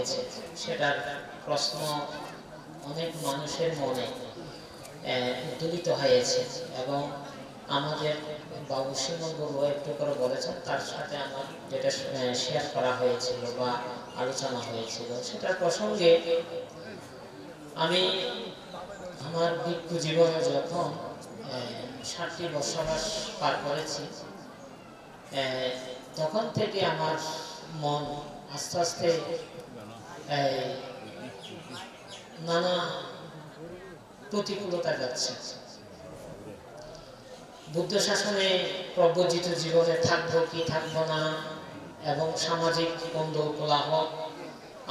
হয়েছে, সেটার প্রশ্ন অনেক মানুষের মনে উদ্দোলিত হয়েছে এবং আমাদের বাবু শ্রীমঙ্গল একটু করে বলেছেন, তার সাথে আমার যেটা শেয়ার করা হয়েছিল বা আলোচনা হয়েছিল সেটার প্রসঙ্গে আমি আমার ভিক্ষু জীবনে যখন 60টি বসবাস পার করেছি, তখন থেকে আমার মন আস্তে আস্তে নানা প্রতিকূলতা যাচ্ছে। বুদ্ধ শাসনে প্রব্রজিত জীবনে থাকবো কি থাকবো না এবং সামাজিক বন্ধ কোলাহল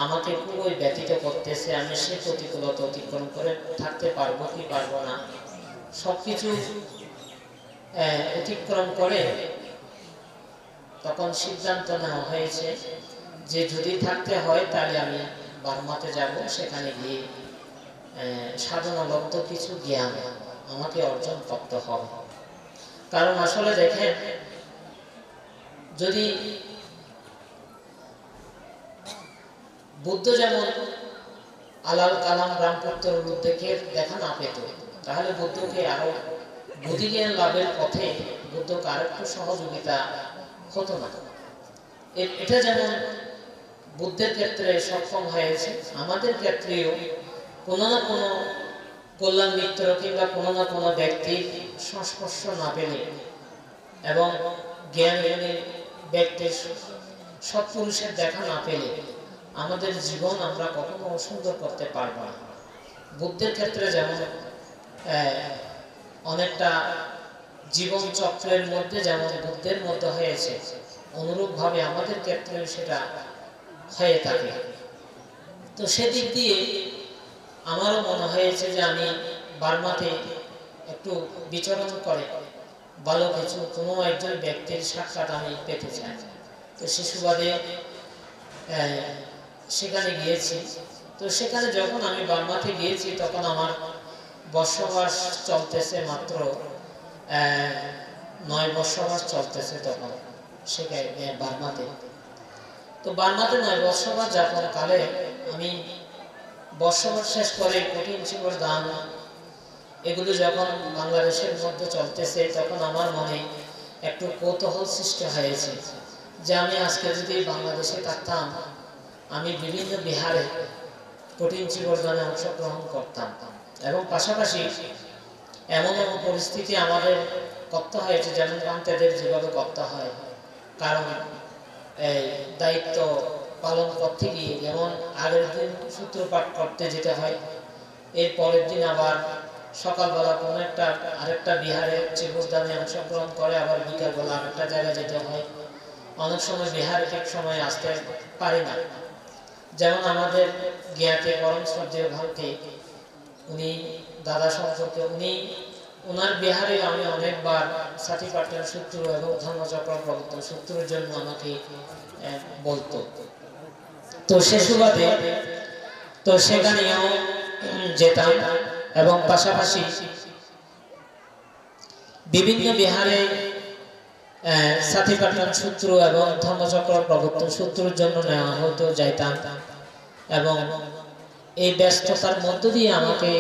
আমাকে খুবই ব্যতীত করতেছে। আমি সে প্রতিকূলতা অতিক্রম করে থাকতে পারবো কি পারবো না, সবকিছু অতিক্রম করে তখন সিদ্ধান্ত নেওয়া হয়েছে যে যদি থাকতে হয় তাহলে আমি বার্মাতে যাব, সেখানে গিয়ে সাধনালব্ধ কিছু জ্ঞান আমাকে অর্জন করতে হবে। কারণ আসলে দেখেন, যদি বুদ্ধ যেমন আলাল কালাম রামপুত্র বুদ্ধকে দেখা না পেত, তাহলে বুদ্ধকে আরো বুদ্ধিজ্ঞান লাভের পথে বুদ্ধকে আরো একটু সহযোগিতা হতো না। এটা যেমন বুদ্ধের ক্ষেত্রে সক্ষম হয়েছে, আমাদের ক্ষেত্রেও কোনো না কোনো কল্যাণ মিত্র কিংবা কোনো না কোনো ব্যক্তির সংস্পর্শ না পেলে এবং জ্ঞানী ব্যক্তির সৎপুরুষের দেখা না পেলে আমাদের জীবন আমরা কখনো সুন্দর করতে পারবো না। বুদ্ধের ক্ষেত্রে যেমন অনেকটা জীবন চক্রের মধ্যে যেমন বুদ্ধের মধ্যে হয়েছে, অনুরূপভাবে আমাদের ক্ষেত্রে সেটা হয়ে থাকে। তো সেদিক দিয়ে আমারও মনে হয়েছে যে আমি বার্মাতে একটু বিচরণ করে ভালো কিছু কোনো একজন ব্যক্তির সাক্ষাৎ আমি পেতে চাই। তো সে সুবাদে সেখানে গিয়েছি। তো সেখানে যখন আমি বার্মাতে গিয়েছি তখন আমার বসবাস চলতেছে মাত্র 9 বসবাস চলতেছে তখন সেখানে বার্মাতে। তো বার্মাতে 9 বসবাস যাপন কালে আমি বসবাস শেষ করে কঠিন শিবর দান এগুলো যখন বাংলাদেশের মধ্যে চলতেছে, তখন আমার মনে একটু কৌতূহল সৃষ্টি হয়েছে যে আমি আজকে যদি বাংলাদেশে থাকতাম, আমি বিভিন্ন বিহারে কঠিন শিবরদানে অংশগ্রহণ করতাম এবং পাশাপাশি এমন এমন পরিস্থিতি আমাদের করতে হয়েছে যেমন তাদের যেভাবে করতে হয়। কারণ এই দায়িত্ব পালন করতে গিয়ে যেমন আগের দিন সূত্রপাঠ করতে যেতে হয়, এর পরের দিন আবার সকালবেলা কোনো একটা আরেকটা বিহারে শিবরদানে অংশগ্রহণ করে আবার বিকালবেলা আরেকটা জায়গায় যেতে হয়। অনেক সময় বিহারে ঠিক সময় আসতে পারি না। যেমন আমাদের জ্ঞাতে পরম শ্রদ্ধেয় ভারতে উনি দাদা সম্পর্কে ওনার বিহারে আমি অনেকবার সাথীপাঠের সূত্র এবং ধর্মচক্র প্রবর্তন সূত্রের জন্য আমাকে বলতো। তো সে সুবাদে তো সেখানেও যেতাম এবং পাশাপাশি বিভিন্ন বিহারে সাথীপাঠন সূত্র এবং ধর্মচক্র প্রবর্তন সূত্রের জন্য নেওয়া হতো, যাইতাম এবং এই ব্যস্ততার মধ্য দিয়ে আমাকে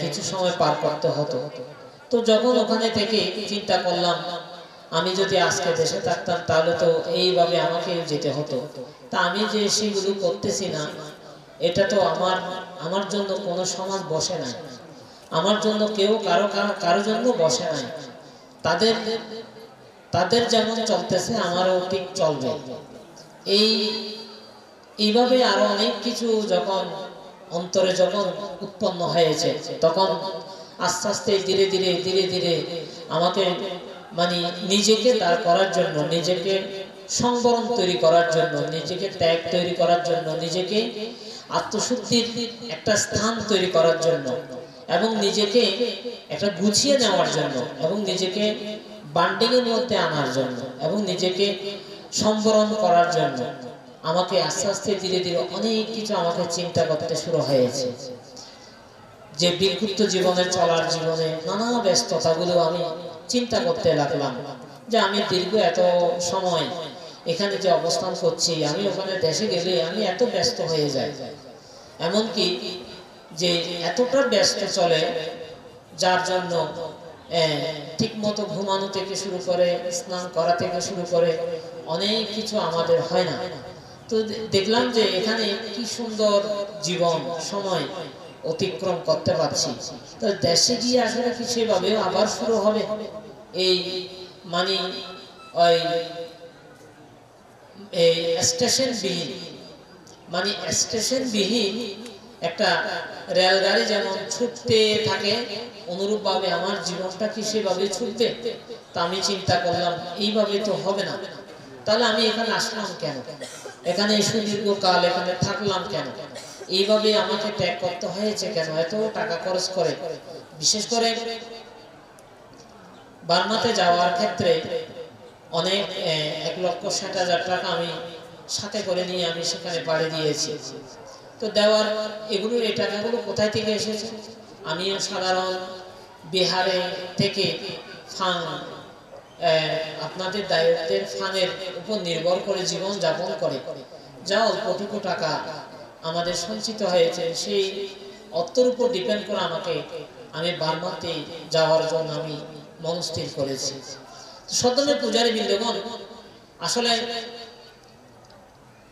কিছু সময় পার করতে হতো। তো যখন ওখানে থেকে চিন্তা করলাম আমি যদি আজকে দেশে থাকতাম তাহলে তো এইভাবে আমাকে যেতে হতো। তা আমি যে সেগুলো করতেছি না, এটা তো আমার জন্য কোনো সমাজ বসে নাই, আমার জন্য কেউ কারো জন্য বসে নাই। তাদের যেমন চলতেছে আমারও ঠিক চলবে। এইভাবে আরো অনেক কিছু যখন অন্তরে যখন উৎপন্ন হয়েছে, তখন আস্তে আস্তে ধীরে ধীরে আমাকে মানে নিজেকে দাঁড় করার জন্য, নিজেকে সংবরণ তৈরি করার জন্য, নিজেকে ত্যাগ তৈরি করার জন্য, নিজেকে আত্মশুদ্ধির একটা স্থান তৈরি করার জন্য এবং নিজেকে একটা গুছিয়ে নেওয়ার জন্য এবং নিজেকে বান্ডিংয়ের মধ্যে আনার জন্য এবং নিজেকে সম্বরণ করার জন্য আমাকে আস্তে আস্তে ধীরে অনেক কিছু আমাকে চিন্তা করতে শুরু হয়েছে। যে বিক্ষুব্ধ জীবনে চলার জীবনে নানা ব্যস্ততাগুলো আমি চিন্তা করতে লাগলাম যে আমি দীর্ঘ এত সময় এখানে যে অবস্থান করছি, আমি ওখানে দেশে গেলে আমি এত ব্যস্ত হয়ে যাই, এমনকি যে এতটা ব্যস্ত চলে যার জন্য ঠিক মতো ঘুমানো থেকে শুরু করে স্নান করা থেকে শুরু করে অনেক কিছু আমাদের হয় না। তো দেখলাম যে এখানে কি সুন্দর জীবন সময় অতিক্রম করতে পারছি। তো দেশে গিয়ে আসলে কি সেভাবে আবার শুরু হবে এই মানে ওই স্টেশন বিহীন, মানে স্টেশন বিহীন একটা রেলগাড়ি যেমন ছুটতে থাকে, অনুরূপভাবে আমার জীবনটা কি সেভাবে ছুটবে? তা আমি চিন্তা করলাম এইভাবে তো হবে না, তাহলে আমি এখানে আসলাম কেন, এখানে সুদীর্ঘকাল এখানে থাকলাম কেন, এইভাবে আমাকে ত্যাগ করতে হয়েছে কেন, এত টাকা খরচ করে। বিশেষ করে বার্মাতে যাওয়ার ক্ষেত্রে অনেক 1,60,000 টাকা আমি সাথে করে নিয়ে আমি সেখানে পাড়ি দিয়েছি। তো দেওয়ার এগুলো এই টাকাগুলো কোথায় থেকে এসেছে? আমিও সাধারণ বিহারে থেকে ফান আপনাদের দায়িত্বের ফানের উপর নির্ভর করে জীবন যাপন করে যা অল্পটুকু টাকা আমাদের সঞ্চিত হয়েছে, সেই অর্থের উপর ডিপেন্ড করে আমি বার্মাতে যাওয়ার জন্য আমি মনস্থির করেছি। সদমের পূজারী বৃন্দগণ, আসলে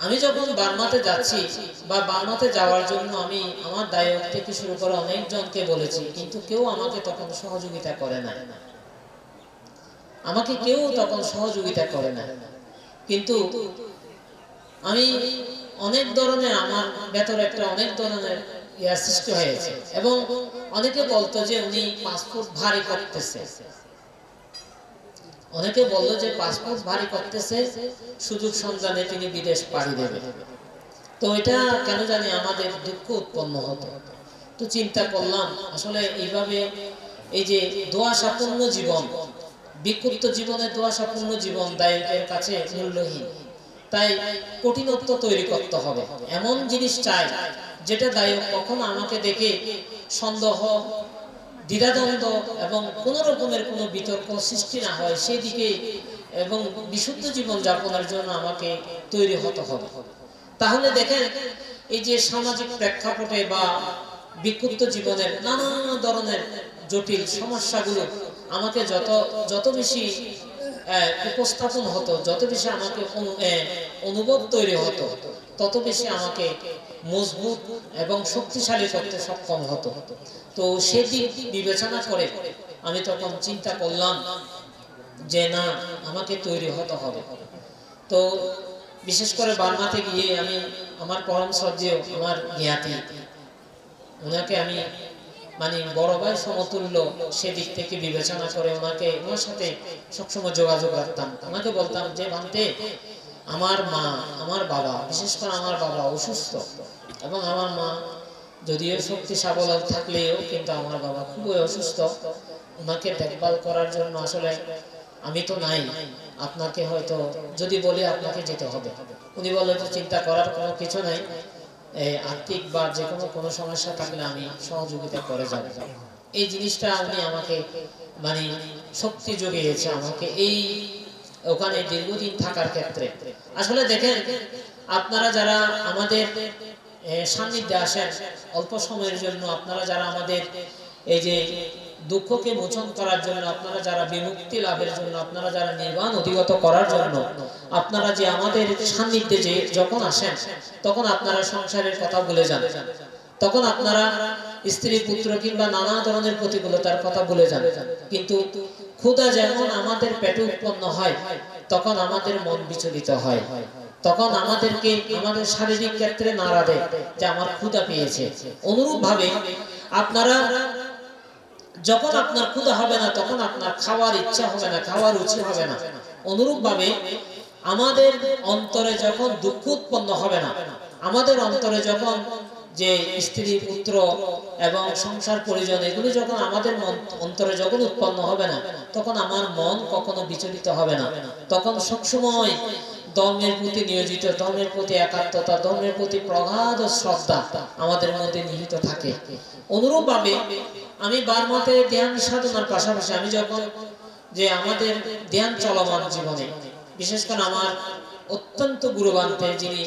আমি যখন বার্মাতে যাচ্ছি বা বার্মাতে যাওয়ার জন্য আমি আমার দায়ক থেকে শুরু করে অনেকজনকে বলেছি, কিন্তু কেউ আমাকে তখন সহযোগিতা করে না, আমাকে কেউ তখন সহযোগিতা করে না। কিন্তু আমি অনেক ধরনের আমার ভেতরে একটা অনেক ধরনের সৃষ্টি হয়েছে, এবং অনেকে বলতো যে উনি পাসপোর্ট ভারী করতেছে, অনেকে বললো যে পাসপোর্ট ভারী করতেছে, সুযোগ সন্ধানে তিনি বিদেশ পাড়ি দেবে। তো এটা কেন জানি আমাদের দুঃখ উৎপন্ন হতো। তো চিন্তা করলাম আসলে এইভাবে এই যে দোয়াশাপূর্ণ জীবন, বিক্ষুব্ধ জীবনে দোয়াশাপূর্ণ জীবন দায়িত্বের কাছে মূল্যহীন, তাই কঠিনত্ব তৈরি করতে হবে, এমন জিনিস চাই যেটা দায়ক কখনো আমাকে দেখে সন্দেহ, দ্বিধাদ্বন্দ্ব এবং কোন রকমের কোনো বিতর্ক সৃষ্টি না হয় সেদিকে, এবং বিশুদ্ধ জীবন যাপনের জন্য আমাকে তৈরি হতে হবে। তাহলে দেখেন এই যে সামাজিক প্রেক্ষাপটে বা বিক্ষুব্ধ জীবনের নানা ধরনের জটিল সমস্যাগুলো আমাকে যত বেশি উপস্থাপন হতো, যত বেশি আমাকে অনুভব তৈরি হতো, তত বেশি আমাকে মজবুত এবং শক্তিশালী করতে সক্ষম হতো। তো সেদিক বিবেচনা করে আমি তখন চিন্তা করলাম যে না, আমাকে তৈরি হতে হবে। তো বিশেষ করে বার্মাতে গিয়ে আমি আমার পরম শ্রদ্ধেয় আমার জ্ঞাতি, ওনাকে আমি মানে বড় ভাই সমতুল্য সেদিক থেকে বিবেচনা করে ওনার সাথে সবসময় যোগাযোগ রাখতাম। ওনাকে বলতাম যে ভান্তে, আমার মা, আমার বাবা, বিশেষ করে আমার বাবা অসুস্থ, এবং আমার মা যদিও শক্তি সাবলন থাকলেও কিন্তু আমার বাবা খুবই অসুস্থ, ওনাকে দেখভাল করার জন্য আসলে আমি তো নাই, আপনাকে হয়তো যদি বলি আপনাকে যেতে হবে। উনি বললেন যে চিন্তা করার কোনো কিছু নাই, আর্থিক বা যে কোনো সমস্যা থাকলে আমি সহযোগিতা করে যাব। এই জিনিসটা উনি আমাকে মানে শক্তি জুগিয়েছে আমাকে এই ওখানে দীর্ঘদিন থাকার ক্ষেত্রে। আসলে দেখেন, আপনারা যারা আমাদের সান্নিধ্যে আসেন অল্প সময়ের জন্য, আপনারা যারা আমাদের এই যে দুঃখকে মোচন করার জন্য, আপনারা যারা বিমুক্তি লাভের জন্য, আপনারা যারা নির্বাণ অধিগত করার জন্য, আপনারা যে আমাদের সান্নিধ্যে যে যখন আসেন, তখন আপনারা সংসারের কথা ভুলে যান, তখন আপনারা স্ত্রী পুত্র কিংবা নানা ধরনের প্রতিকূলতার কথা ভুলে যান। কিন্তু ক্ষুধা যেমন আমাদের পেটে উৎপন্ন হয়, তখন আমাদের মন বিচলিত হয়, তখন আমাদেরকে আমাদের শারীরিক ক্ষেত্রে নাড়া দেয় যে আমার ক্ষুধা পেয়েছে। অনুরূপ ভাবে আপনারা যখন আপনার ক্ষুধা হবে না, তখন আপনার খাওয়ার ইচ্ছা হবে না, খাওয়ার রুচি হবে না। অনুরূপ ভাবে আমাদের অন্তরে যখন দুঃখ উৎপন্ন হবে না, আমাদের অন্তরে যখন যে স্ত্রী পুত্র এবং সংসার পরিজন এগুলো যখন আমাদের অন্তরে যখন উৎপন্ন হবে না, তখন আমার মন কখনো বিচলিত হবে না, তখন সবসময় ধর্মের প্রতি নিয়োজিত, ধর্মের প্রতি একাত্মতা, ধর্মের প্রতি প্রগাঢ় শ্রদ্ধা আমাদের মধ্যে নিহিত থাকে। অনুরূপ ভাবে আমি বার্মাতে ধ্যান সাধনার পাশাপাশি আমি যখন যে আমাদের ধ্যান চলমান জীবনে, বিশেষ করে আমার অত্যন্ত গুরুবান্তে যিনি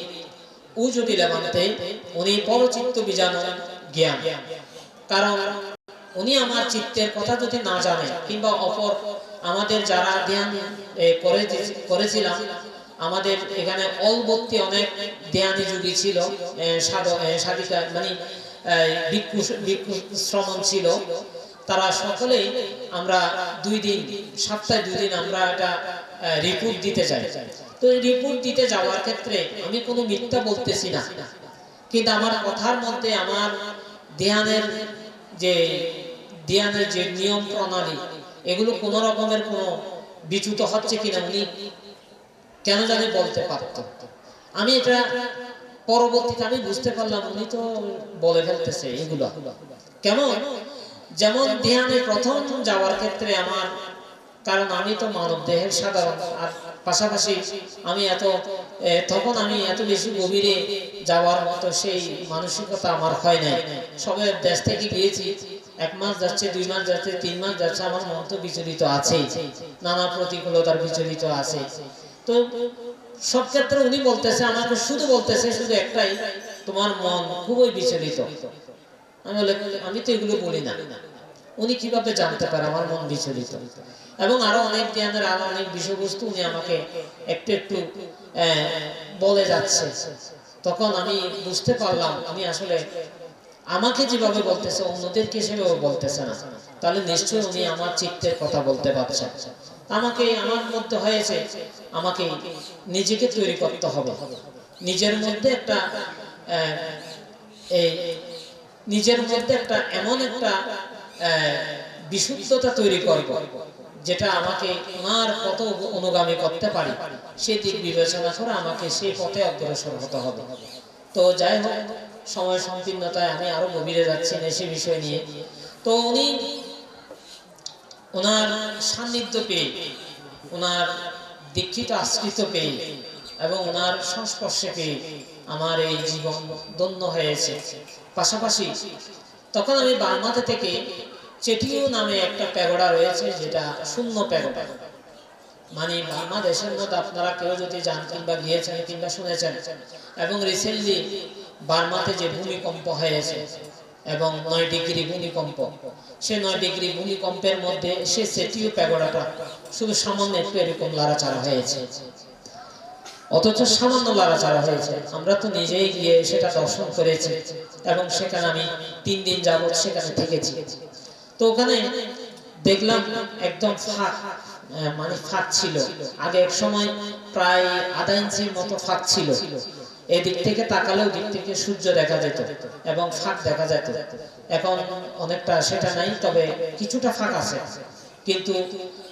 উজুদি লেবান্তে উনি পরচিত্ত বিজান জ্ঞান। কারণ উনি আমার চিত্তের কথা যদি না জানে কিংবা অপর আমাদের যারা ধ্যান করেছিলাম, আমাদের এখানে অলবর্তী অনেক ধ্যানী যুগী ছিল, সাধিকা মানে ভিক্ষু শ্রমণ ছিল, তারা সকলেই আমরা 2 দিন সপ্তাহে 2 দিন আমরা এটা রিপোর্ট দিতে যাই। তো এই রিপোর্ট দিতে যাওয়ার ক্ষেত্রে আমি কোনো মিথ্যা বলতেছি না, কিন্তু আমার কথার মধ্যে আমার ধ্যানের যে নিয়ম প্রণালী এগুলো কোনো রকমের কোনো বিচ্যুত হচ্ছে কিনা উনি কেন জানি বলতে পারত। আমি এটা পরবর্তীতে আমি বুঝতে পারলাম উনি তো বলে ফেলতেছে এগুলো কেমন। যেমন ধ্যানে প্রথম যাওয়ার ক্ষেত্রে আমার, কারণ আমি তো মানব দেহের সাধারণ, আর পাশাপাশি আমি তখন আমি এত বেশি গভীরে যাওয়ার মতো সেই মানসিকতা আমার হয় নাই। সবে দেশ থেকে গিয়েছি, 1 মাস যাচ্ছে, 2 মাস যাচ্ছে, 3 মাস যাচ্ছে, আমার মন তো বিচলিত আছেই, নানা প্রতিকূলতার বিচলিত আছে। তো সব ক্ষেত্রে উনি বলতেছে আমাকে, শুধু বলতেছে শুধু একটাই, তোমার মন খুবই বিচলিত। আমি তো এগুলো বলি না। উনি কিভাবে জানতে পারে আমার মন বিচলিত? এবং আরো অনেক জ্ঞানের আরো অনেক বিষয়বস্তু উনি আমাকে একটু একটু বলে যাচ্ছে। তখন আমি বুঝতে পারলাম আমি আসলে আমাকে যেভাবে বলতেছে অন্যদেরকে সেভাবে বলতেছে না, তাহলে নিশ্চয়ই উনি আমার চিত্তের কথা বলতে পারছেন। আমাকে আমার মধ্যে হয়েছে আমাকে নিজেকে তৈরি করতে হবে, নিজের মধ্যে একটা এমন একটা বিশুদ্ধতা তৈরি করব যেটা আমাকে ওনার কত অনুগামী করতে পারি সেই দিক বিবেচনা করে আমাকে সেই পথে অগ্রসর হতে হবে। তো যাই হোক, সময় সংকীর্ণতায় আমি আরো গভীরে যাচ্ছি না সে বিষয় নিয়ে। তো উনি ওনার সান্নিধ্য পেয়ে, ওনার দীক্ষিত আশ্রিত পেয়ে এবং ওনার সংস্পর্শে পেয়ে আমার এই জীবন ধন্য হয়েছে। পাশাপাশি তখন আমি বার্মাতে থেকে চেটিও নামে একটা প্যাগোডা রয়েছে, যেটা শূন্য প্যাগোডা। মানে বাংলাদেশের মধ্যে আপনারা কেউ যদি যান কিংবা গিয়েছেন কিংবা শুনেছেন, এবং রিসেন্টলি বার্মাতে যে ভূমিকম্প হয়েছে এবং 9 ডিগ্রি ভূমিকম্প, সে 9 ডিগ্রি ভূমিকম্পের মধ্যে সে সেটিও প্যাগোডাটা শুধু সামান্য একটু এরকম লাড়াচাড়া হয়েছে, অথচ সামান্য লাড়াচাড়া হয়েছে। আমরা তো নিজেই গিয়ে সেটা দর্শন করেছি এবং সেখানে আমি 3 দিন যাবত সেখানে থেকেছি। তো ওখানে দেখলাম একদম ফাঁক, মানে ফাঁক ছিল। আগে এক সময় প্রায় আধা ইঞ্চির মতো ফাঁক ছিল, এদিক থেকে তাকালেও দিক থেকে সূর্য দেখা যেত এবং ফাঁক দেখা যেত। এখন অনেকটা সেটা নাই, তবে কিছুটা ফাঁক আছে, কিন্তু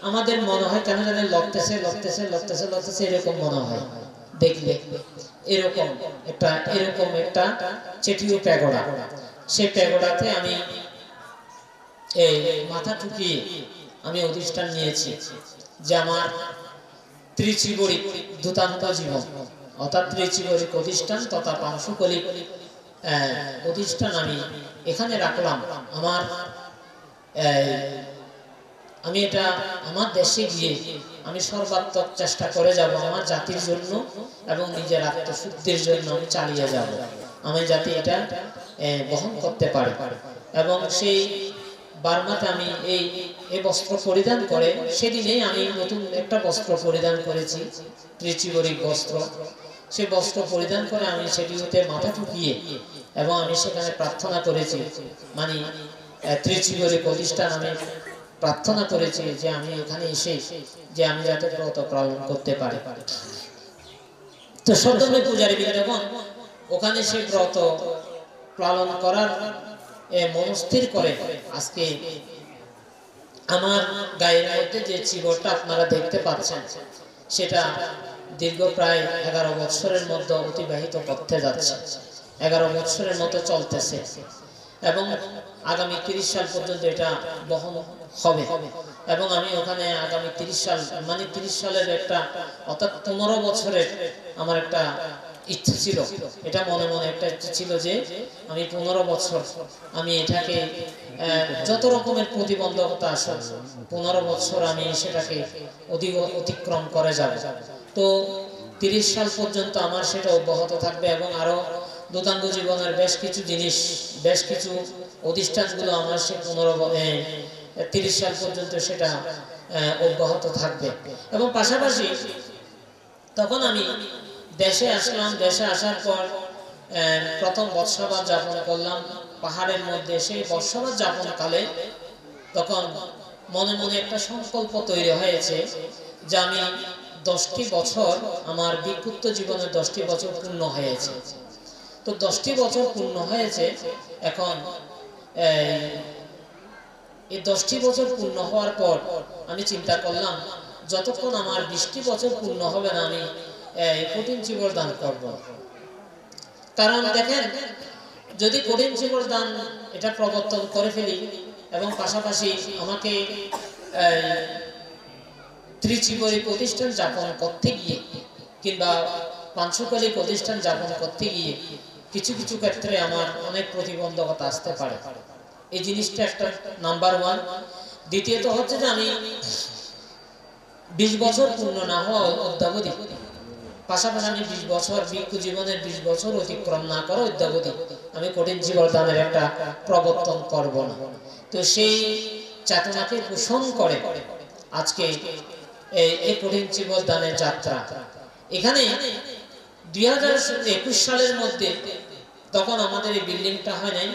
আমাদের মনে হয় কেন জানি লড়তেছে লড়তেছে লড়তেছে লড়তেছে এরকম মনে হয় দেখলে। এরকম একটা চেটিও প্যাগোডা, সেই প্যাগোডাতে আমি এই মাথা ঠুকিয়ে আমি অধিষ্ঠান নিয়েছি যে আমার ত্রিচিবরী দূতান্ত জীবন, অর্থাৎ ত্রিচিবরী অধিষ্ঠান তথা পাংশুকলি অধিষ্ঠান আমি এখানে রাখলাম। আমি এটা আমার দেশে গিয়ে আমি সর্বাত্মক চেষ্টা করে যাব আমার জাতির জন্য এবং নিজের আত্মশুদ্ধির জন্য আমি চালিয়ে যাব, আমি যাতে এটা বহন করতে পারি। এবং সেই বার্মাতে আমি এই বস্ত্র পরিধান করে সেদিনেই আমি নতুন একটা বস্ত্র পরিধান করেছি, ত্রিচিবরী বস্ত্র। সেই বস্ত্র পরিধান করে আমি সেটিতে মাথা ঠুকিয়ে এবং আমি সেখানে প্রার্থনা করেছি, মানে ত্রিচিবরী প্রতিষ্ঠান আমি প্রার্থনা করেছি যে আমি এখানে এসে যে আমি যাতে ব্রত পালন করতে পারি। তো সদমে পূজারী বৃন্দগণ ওখানে সেই ব্রত পালন করার মনস্থির করে আজকে আমার গায়ের মধ্যে যে চিবরটা আপনারা দেখতে পাচ্ছেন সেটা দীর্ঘ প্রায় 11 বছরের মধ্যে অতিবাহিত করতে যাচ্ছে, 11 বছরের মতো চলতেছে এবং আগামী 30 সাল পর্যন্ত এটা বহন হবে। এবং আমি ওখানে আগামী 30 সাল মানে 30 সালের একটা অর্থাৎ 15 বছরের আমার একটা ইচ্ছা ছিল, এটা মনে মনে একটা ইচ্ছা ছিল যে আমি 15 বছর আমি এটাকে যত রকমের প্রতিবন্ধকতা আসে 15 বছর আমি সেটাকে অতিক্রম করে যাব। তো 30 সাল পর্যন্ত আমার সেটা অব্যাহত থাকবে এবং আরো দূতাঙ্গ জীবনের বেশ কিছু জিনিস, বেশ কিছু প্রতিষ্ঠানগুলো আমার সে 30 সাল পর্যন্ত সেটা অব্যাহত থাকবে। এবং পাশাপাশি তখন আমি দেশে আসলাম। দেশে আসার পর প্রথম বর্ষবাদ যাপন করলাম পাহাড়ের মধ্যে। সেই বর্ষবাদ যাপন কালে তখন মনে মনে একটা সংকল্প তৈরি হয়েছে যে আমি 10টি বছর, আমার বিক্ষুব্ধ জীবনের 10টি বছর পূর্ণ হয়েছে। তো 10টি বছর পূর্ণ হয়েছে। এখন এই 10টি বছর পূর্ণ হওয়ার পর আমি চিন্তা করলাম যতক্ষণ আমার 20টি বছর পূর্ণ হবে না আমি কঠিন জীবন দান করব। কারণ দেখেন, যদি কঠিন জীবন দান এটা প্রবর্তন করে ফেলি এবং পাশাপাশি আমাকে ত্রিচিবরী প্রতিষ্ঠান যাপন করতে গিয়ে কিংবা পাঞ্চকালী প্রতিষ্ঠান যাপন করতে গিয়ে কিছু কিছু ক্ষেত্রে আমার অনেক প্রতিবন্ধকতা আসতে পারে। এই জিনিসটা একটা নাম্বার 1। দ্বিতীয়ত হচ্ছে যে আমি 20 বছর পূর্ণ না হওয়া অদ্যাবধি, পাশাপাশি আমি 20 বছর ভিক্ষু জীবনের 20 বছর অতিক্রম না করা অদ্যাবধি আমি কঠিন জীবন দানের একটা প্রবর্তন করব না। তো সেই চেতনাকে পোষণ করে আজকে এই কঠিন জীবন দানের যাত্রা। এখানে 2021 সালের মধ্যে তখন আমাদের এই বিল্ডিংটা হয় নাই,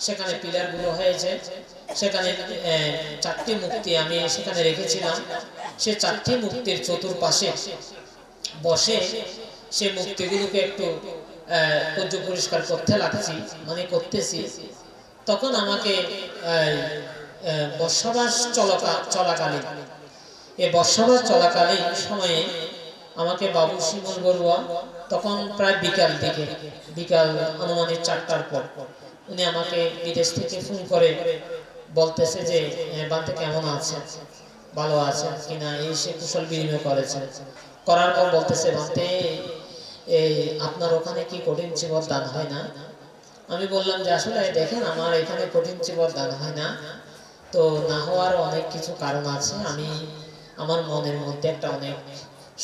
সেখানে পিলারগুলো হয়েছে। সেখানে 4টি মূর্তি আমি সেখানে রেখেছিলাম। সে 4টি মূর্তির চতুর্পাশে বসে সে মূর্তিগুলোকে একটু পরিষ্কার করতে করতেছি। তখন আমাকে বর্ষবাস চলাকালীন এই বর্ষবাস চলাকালীন সময়ে আমাকে বাবু শিমুল বড়ুয়া, তখন প্রায় বিকাল আনুমানিক 4টার পর উনি আমাকে বিদেশ থেকে ফোন করে বলতেছে যে বান্তে কেমন আছে, ভালো আছে কিনা, এই সে কুশল বিনিময় করার পর বলতেছে বান্তে আপনার ওখানে কি কঠিন জীবন দান হয় না? আমি বললাম যে আসলে দেখেন আমার এখানে কঠিন জীবন দান হয় না, তো না হওয়ার অনেক কিছু কারণ আছে। আমার মনের মধ্যে একটা অনেক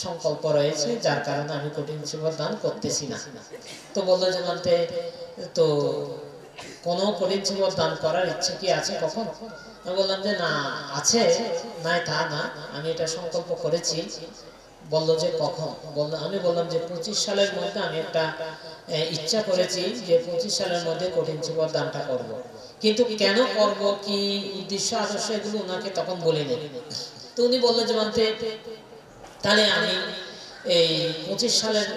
সংকল্প রয়েছে যার কারণে আমি কঠিন জীবন দান করতেছি না। তো বললো যে বান্তে তো কোনো কঠিন জীবন দান করার ইচ্ছে কি আছে কখন? আমি বললাম যে না আছে, নাই তা না, আমি এটা সংকল্প করেছি। বললো যে কখন? আমি বললাম যে 25 সালের মধ্যে আমি একটা ইচ্ছা করেছি যে 25 সালের মধ্যে কঠিন জীবন দানটা করব। কিন্তু কেন করব, কি উদ্দেশ্য আদর্শ এগুলো ওনাকে তখন বলিনি। তো উনি বললো যে মানতে তাহলে আমি এই 25 সালের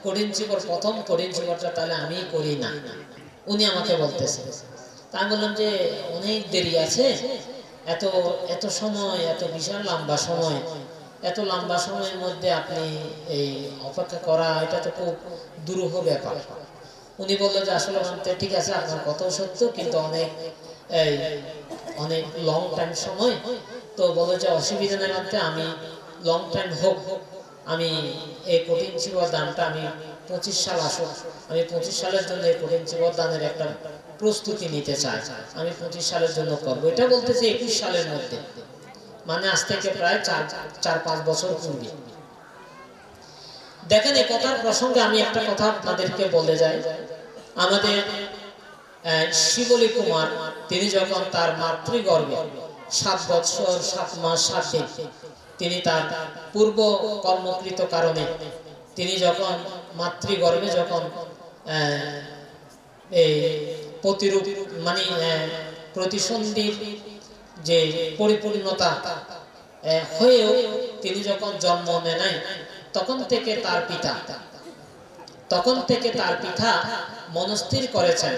কঠিন জীবন, প্রথম কঠিন জীবনটা তাহলে আমি করি না। উনি আমাকে বলতেছে। তা আমি বললাম যে অনেক দেরি আছে, এত সময়, এত বিশাল লম্বা সময়, এত লম্বা সময়ের মধ্যে আপনি এই অপেক্ষা করা, এটা তো খুব দুরূহ ব্যাপার। উনি বললো যে আসলে মানতে ঠিক আছে, আপনার কথাও সত্য, কিন্তু অনেক লং টাইম সময়, তো বলো যে অসুবিধা নেই মানতে, আমি লং টাইম হোক, আমি এই কঠিন জীবন দানটা আমি 25 সাল আসুক, আমি 25 সালের জন্য এই কঠিন জীবন দানের একটা প্রস্তুতি নিতে চাই, আমি 25 সালের জন্য করবো। এটা বলতেছে 21 সালের মধ্যে, মানে আজ থেকে প্রায় 4-5 বছর পূর্বে। দেখেন এই কথার প্রসঙ্গে আমি একটা কথা আপনাদেরকে বলে যাই। আমাদের শিবলী কুমার, তিনি যখন তার মাতৃগর্ভে 7 বছর 7 মাস 7 দিন, তিনি তার পূর্ব কর্মকৃত কারণে তিনি যখন মাতৃগর্ভে যখন এই প্রতিরূপ মানে প্রতিসন্ধির যে পরিপূর্ণতা হয়েও তিনি যখন জন্ম নেয়, তখন থেকে তার পিতা মনস্থির করেছেন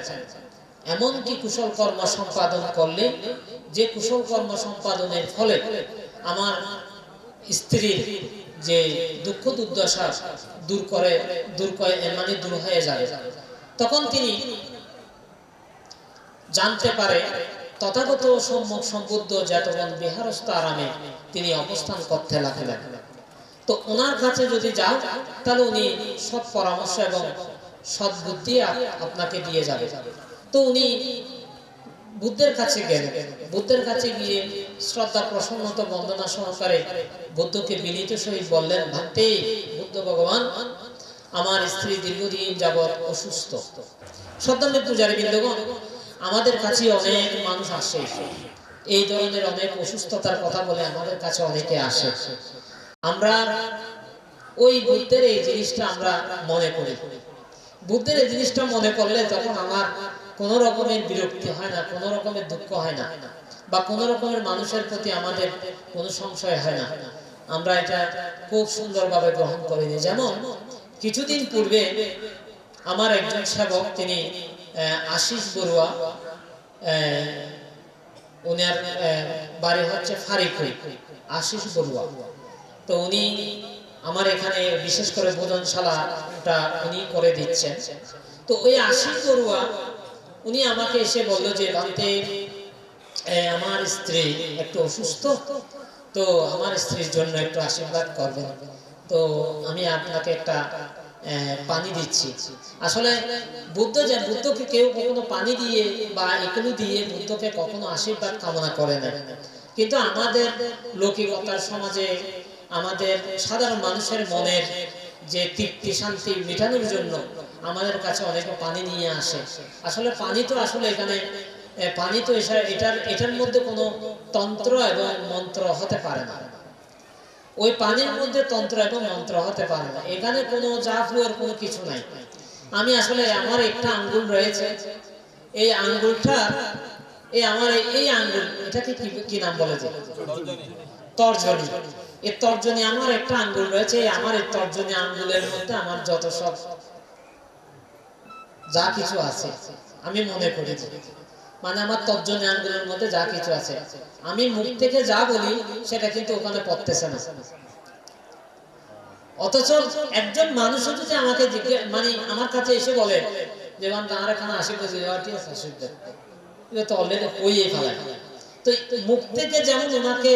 এমনকি কুশল কর্ম সম্পাদন করলে, যে কুশল কর্ম সম্পাদনের ফলে আমার স্ত্রীর যে দুঃখ দুর্দশা দূর হয়ে যাবে। তখন তিনি জানতে পারে তথাগত সম্যক সম্বুদ্ধ যেতবন বিহারস্থ আরামে তিনি অবস্থান করতে লাগলেন। তো ওনার কাছে যদি যাও তাহলে উনি সৎ পরামর্শ এবং সৎ বুদ্ধি আপনাকে দিয়ে যাবে। তো উনি বুদ্ধের কাছে গেলেন। বুদ্ধের কাছে গিয়ে শ্রদ্ধা প্রসন্নত বন্দনা সহকারে বুদ্ধকে বিনীত সহিত বললেন, ভান্তে বুদ্ধ ভগবান, আমার স্ত্রী দীর্ঘদিন যাবৎ অসুস্থ। শ্রদ্ধাময় পূজারী বৃন্দগণ, আমাদের কাছে অনেক মানুষ আসে, এই ধরনের অনেক অসুস্থতার কথা বলে আমাদের কাছে অনেকে আসে। আমরা ওই বুদ্ধের এই জিনিসটা আমরা মনে করি। বুদ্ধের এই জিনিসটা মনে করলে তখন আমার কোন রকমের বিরক্তি হয় না, কোন রকমের দুঃখ হয় না, বা কোন রকমের মানুষের প্রতি আমাদের কোনো সংশয় হয় না। আমরা এটা খুব সুন্দরভাবে গ্রহণ করে নিই। যেমন কিছুদিন পূর্বে আমার একজন সেবক, তিনি আশিস বড়ুয়া, উনার বাড়ি হচ্ছে ফারিকই, আশিস বড়ুয়া। তো উনি আমার এখানে বিশেষ করে ভোজনশালাটা উনি করে দিচ্ছেন। তো ওই আশিস বড়ুয়া উনি আমাকে এসে বলল যে, ভান্তে আমার স্ত্রী একটু অসুস্থ, তো আমার স্ত্রীর জন্য একটু আশীর্বাদ করবেন। তো আমি আপনাকে একটা পানি দিচ্ছি। আসলে বুদ্ধকে কেউ কখনো পানি দিয়ে বা এগুলো দিয়ে বুদ্ধকে কখনো আশীর্বাদ কামনা করে না। কিন্তু আমাদের লৌকিকতার সমাজে আমাদের সাধারণ মানুষের মনের যে তৃপ্তি শান্তি মেটানোর জন্য আমাদের কাছে অনেকে পানি নিয়ে আসে। আসলে পানি তো আসলে এখানে পানি তো এটার মধ্যে কোনো তন্ত্র এবং মন্ত্র হতে পারে না। ওই পানির মধ্যে তন্ত্র এবং মন্ত্র হতে পারে না। এখানে কোনো জাফুয়ের কোনো কিছু নাই। আমি আসলে আমার একটা আঙ্গুল রয়েছে, এই আঙ্গুলটা আমার এই আঙ্গুল, এটাকে কি নাম বলে যে তর্জনী। এই তর্জনী আমার একটা আঙ্গুল রয়েছে, আমার এই তর্জনী আঙ্গুলের মধ্যে আমার যত সব যা কিছু আছে আমি মনে করি, মানে আমার তর্জনী আঙ্গুলের মধ্যে যা কিছু আছে আমি মুখ থেকে যা বলি সেটা কিন্তু ওখানে পড়তেছে না। অথচ একজন মানুষ যদি আমাকে মানে আমার কাছে এসে বলে যে আমার এখানে আশীর্বাদ তো অলরেডি কইয়ে ফেলায়। তো মুখ থেকে যেমন ওনাকে